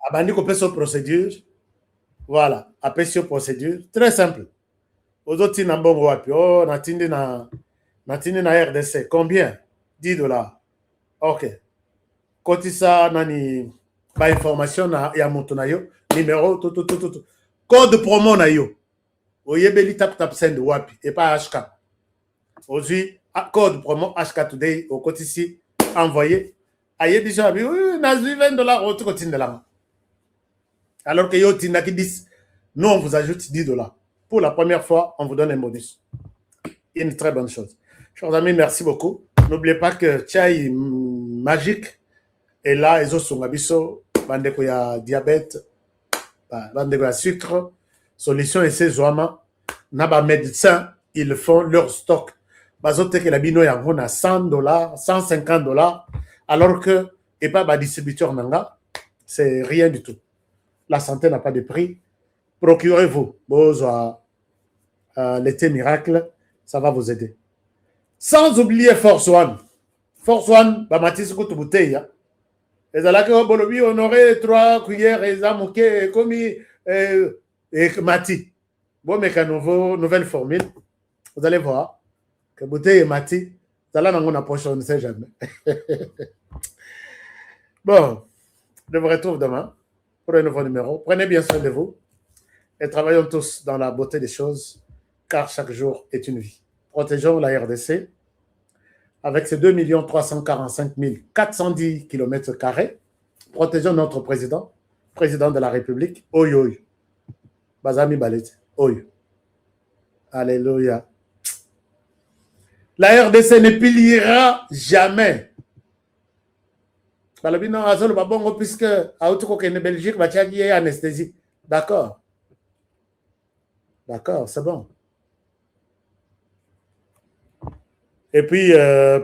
abandi ko sur procédure. Voilà. Appuyez sur procédure. Très simple. Aux autres, nambongo wapi. Oh, natindi na RDC. Combien? $10. OK. Kotisa nani ba information na ya moto na yo. Numéro tout. Code promo na yo. Oyebeli TapTapSend wapi. Et pas HK. Aujourd'hui, code promo HK Today au quotidien envoyé. Aye déjà, oui, nazi $20 au côté de là. Alors que yo tina qui dit, nous on vous ajoute $10. Pour la première fois, on vous donne un bonus. Une très bonne chose. Chers amis, merci beaucoup. N'oubliez pas que Chai magique est là, ils ont biso, bandeko ya diabète, bandeko ya sucre, solution et ses oama, naba médecins, ils font leur stock. Bazote que la bino ya vona $100, $150, alors que, et pas distributeur nanga, c'est rien du tout. La santé n'a pas de prix. Procurez-vous, l'été miracle, ça va vous aider. Sans oublier Force One. Force One, Bamatis Koutouteya. Et là que Bolobi honoré 3 cuillères et Zamouké commis et Mati. Bon, mais qu'à nouvelle formule, vous allez voir que Bouteille et Mati, ça là, on approche, on ne sait jamais. Bon, je vous retrouve demain pour un nouveau numéro. Prenez bien soin de vous et travaillons tous dans la beauté des choses, car chaque jour est une vie. Protégeons la RDC avec ses 2 345 410 km². Protégeons notre président de la République. Oy, oy. Bazami Balet. Oy. Alléluia. La RDC ne pliera jamais. Puisque Belgique va anesthésie. D'accord. D'accord, c'est bon. Et puis,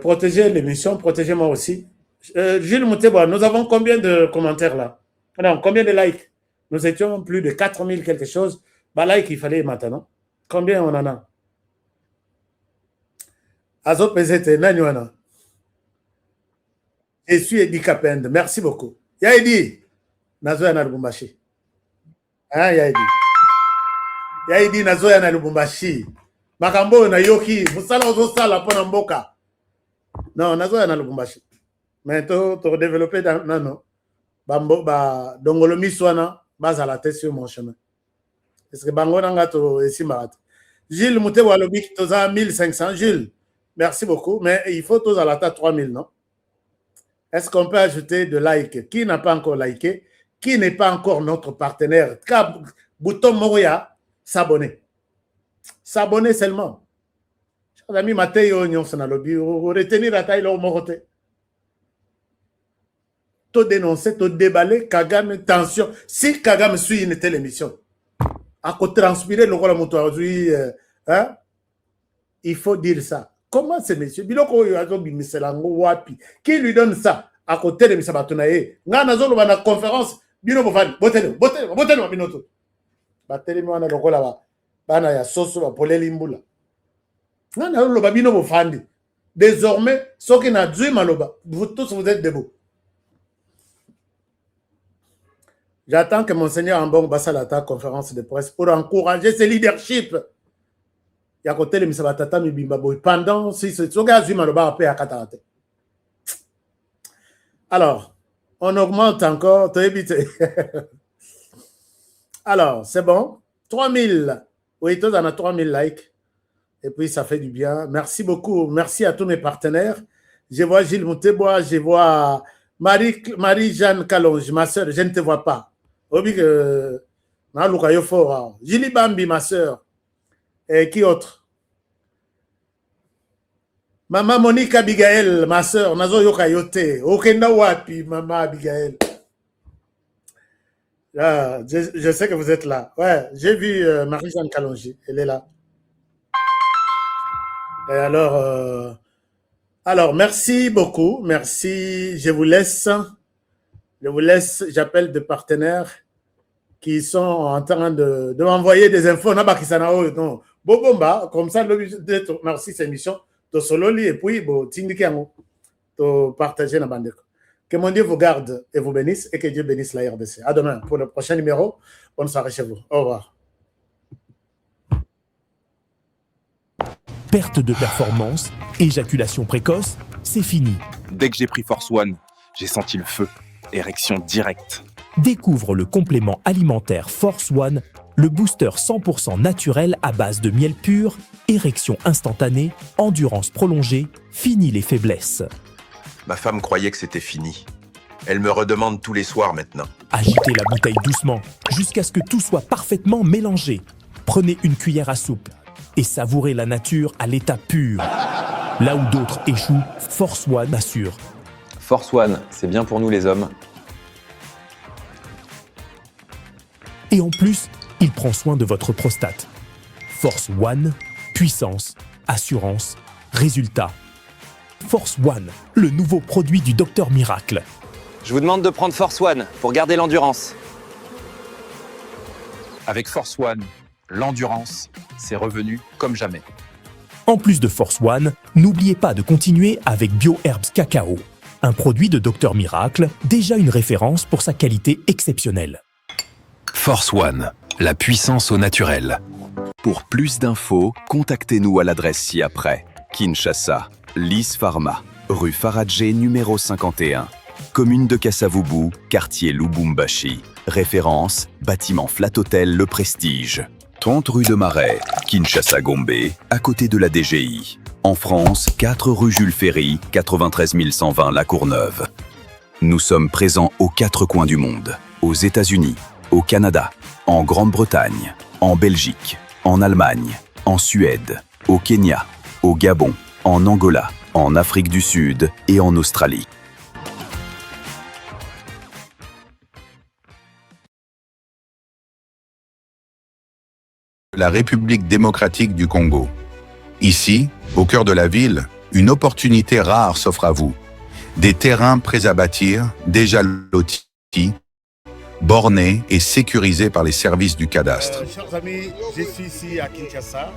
protégez l'émission, protégez-moi aussi. Gilles Mouteboa, nous avons combien de commentaires là? Non, combien de likes? Nous étions plus de 4000 quelque chose. Bah, like, il fallait maintenant. Combien on en a? Azo Pezete, Nanywana. Je suis Edi Kapend. Merci beaucoup. Ya Edi. Nazo yana Lubumbashi. Hein, ya Edi. Ya Edi Nazo yana Lubumbashi. Makambo na yoki. Musala ozo sala pona mboka. Non, Nazo yana Lubumbashi. Mais to développer dans non. Bambo ba dongolo miswana baza la tête sur mon chemin. Est-ce que bango nanga to esimarat. Gilles Moutebo Alobi toza 1500. Gilles, merci beaucoup, mais il faut tous à la tête 3000, non? Est-ce qu'on peut ajouter de like? Qui n'a pas encore liké? Qui n'est pas encore notre partenaire? Bouton Moria, s'abonner. S'abonner seulement. Chers amis, Mathéo Nyon Sanalobi, retenir la taille au Moroté. Tout dénoncer, tout déballer, Kagame, tension. Si Kagame suit une telle émission, à côté transpirer le rôle de mon aujourd'hui, hein? Il faut dire ça. Comment c'est monsieur? Qui lui donne ça à côté de M. Batounaye? Ngana ba na conférence, bino bofani, botelo, binoto. Bateli mwana lokola ba bana ya soso ba poleli mbula. Ngana lo ba bino bofandi. Désormais, ceux qui n'a dû maloba, vous tous vous êtes debout. J'attends que Monseigneur Ambong basse à la conférence de presse pour encourager ce leadership. Il y a côté de Misabatata Mibimbaboy pendant si ce alors, on augmente encore. Alors, c'est bon. 3000. Oui, tous en a 3000 likes. Et puis, ça fait du bien. Merci beaucoup. Merci à tous mes partenaires. Je vois Gilles Mouteboa, je vois Marie-Jeanne Calonge, ma soeur. Je ne te vois pas. Julie Bambi, ma soeur. Et qui autre? Maman Monique Abigail, ma soeur, Nazo Yoka Yote. Okenda Wapi, Maman Abigail. Ah, je sais que vous êtes là. Ouais, j'ai vu Marie-Jeanne Kalonji. Elle est là. Et alors, merci beaucoup. Merci. Je vous laisse. J'appelle des partenaires qui sont en train de m'envoyer des infos. Non. Bobomba, comme ça, merci cette émission. To sololi et puis, to partager la bande. Que mon Dieu vous garde et vous bénisse et que Dieu bénisse la RDC. À demain pour le prochain numéro. Bonne soirée chez vous. Au revoir. Perte de performance, éjaculation précoce, c'est fini. Dès que j'ai pris Force One, j'ai senti le feu. Érection directe. Découvre le complément alimentaire Force One, le booster 100% naturel à base de miel pur, érection instantanée, endurance prolongée, fini les faiblesses. Ma femme croyait que c'était fini. Elle me redemande tous les soirs maintenant. Agitez la bouteille doucement, jusqu'à ce que tout soit parfaitement mélangé. Prenez une cuillère à soupe et savourez la nature à l'état pur. Là où d'autres échouent, Force One assure. Force One, c'est bien pour nous les hommes. Et en plus, il prend soin de votre prostate. Force One, puissance, assurance, résultat. Force One, le nouveau produit du Docteur Miracle. Je vous demande de prendre Force One pour garder l'endurance. Avec Force One, l'endurance, c'est revenu comme jamais. En plus de Force One, n'oubliez pas de continuer avec BioHerbs Cacao, un produit de Docteur Miracle, déjà une référence pour sa qualité exceptionnelle. Force One, la puissance au naturel. Pour plus d'infos, contactez-nous à l'adresse ci-après. Kinshasa, Lys Pharma, rue Faradjé numéro 51. Commune de Kassavubu, quartier Lubumbashi. Référence, bâtiment Flat Hotel Le Prestige. 30 rue de Marais, Kinshasa Gombe, à côté de la DGI. En France, 4 rue Jules Ferry, 93 120 La Courneuve. Nous sommes présents aux 4 coins du monde. Aux États-Unis, au Canada, en Grande-Bretagne, en Belgique, en Allemagne, en Suède, au Kenya, au Gabon, en Angola, en Afrique du Sud et en Australie. La République démocratique du Congo. Ici, au cœur de la ville, une opportunité rare s'offre à vous. Des terrains prêts à bâtir, déjà lotis, bornés et sécurisés par les services du cadastre. Chers amis, je suis ici à Kinshasa,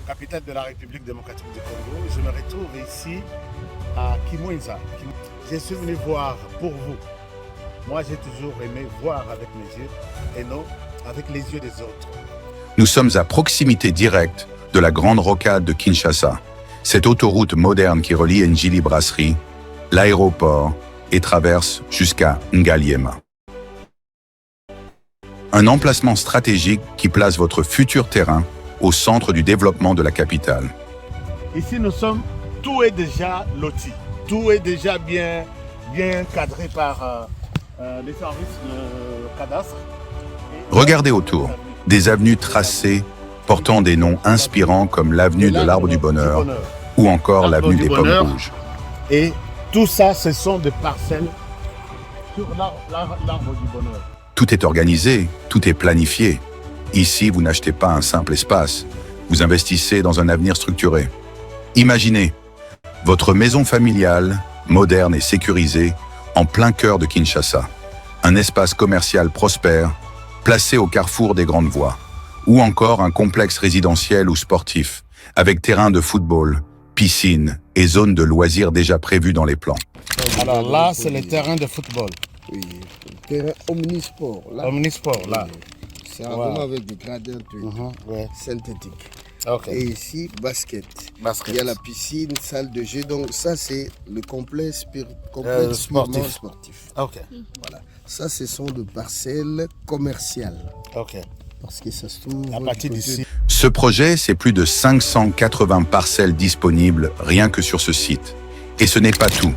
capitale de la République démocratique du Congo. Je me retrouve ici à Kimwenza. Je suis venu voir pour vous. Moi, j'ai toujours aimé voir avec mes yeux et non avec les yeux des autres. Nous sommes à proximité directe de la grande rocade de Kinshasa, cette autoroute moderne qui relie Njili Brasserie, l'aéroport et traverse jusqu'à Ngaliema. Un emplacement stratégique qui place votre futur terrain au centre du développement de la capitale. Ici, tout est déjà loti, tout est déjà bien cadré par les services de cadastre. Regardez autour, des avenues tracées portant des noms inspirants comme l'avenue de l'Arbre du Bonheur ou encore l'avenue des Pommes Rouges. Et tout ça, ce sont des parcelles sur l'Arbre du Bonheur. Tout est organisé, tout est planifié. Ici, vous n'achetez pas un simple espace, vous investissez dans un avenir structuré. Imaginez votre maison familiale, moderne et sécurisée, en plein cœur de Kinshasa. Un espace commercial prospère, placé au carrefour des grandes voies. Ou encore un complexe résidentiel ou sportif, avec terrain de football, piscine et zone de loisirs déjà prévus dans les plans. Alors là, c'est le terrain de football. Oui, le terrain omnisport. Là. Omnisport, là. C'est vraiment avec des gradins synthétiques. Okay. Et ici, basket. Il y a la piscine, salle de jeu. Donc ça, c'est le complexe sportif. Okay. Voilà. Ça, ce sont des parcelles commerciales. Okay. Parce que ça se trouve à partir d'ici. Ce projet, c'est plus de 580 parcelles disponibles rien que sur ce site. Et ce n'est pas tout.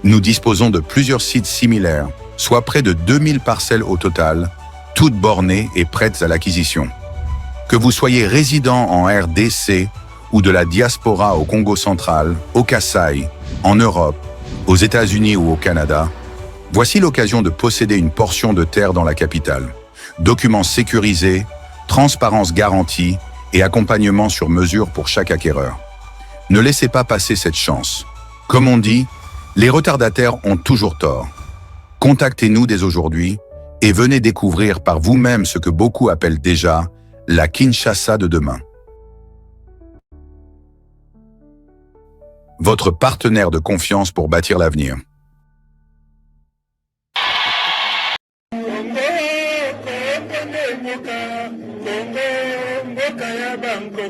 Nous disposons de plusieurs sites similaires, soit près de 2000 parcelles au total, toutes bornées et prêtes à l'acquisition. Que vous soyez résident en RDC ou de la diaspora au Congo central, au Kasaï, en Europe, aux États-Unis ou au Canada, voici l'occasion de posséder une portion de terre dans la capitale. Documents sécurisés, transparence garantie et accompagnement sur mesure pour chaque acquéreur. Ne laissez pas passer cette chance. Comme on dit, les retardataires ont toujours tort. Contactez-nous dès aujourd'hui et venez découvrir par vous-même ce que beaucoup appellent déjà la Kinshasa de demain. Votre partenaire de confiance pour bâtir l'avenir. Bamba,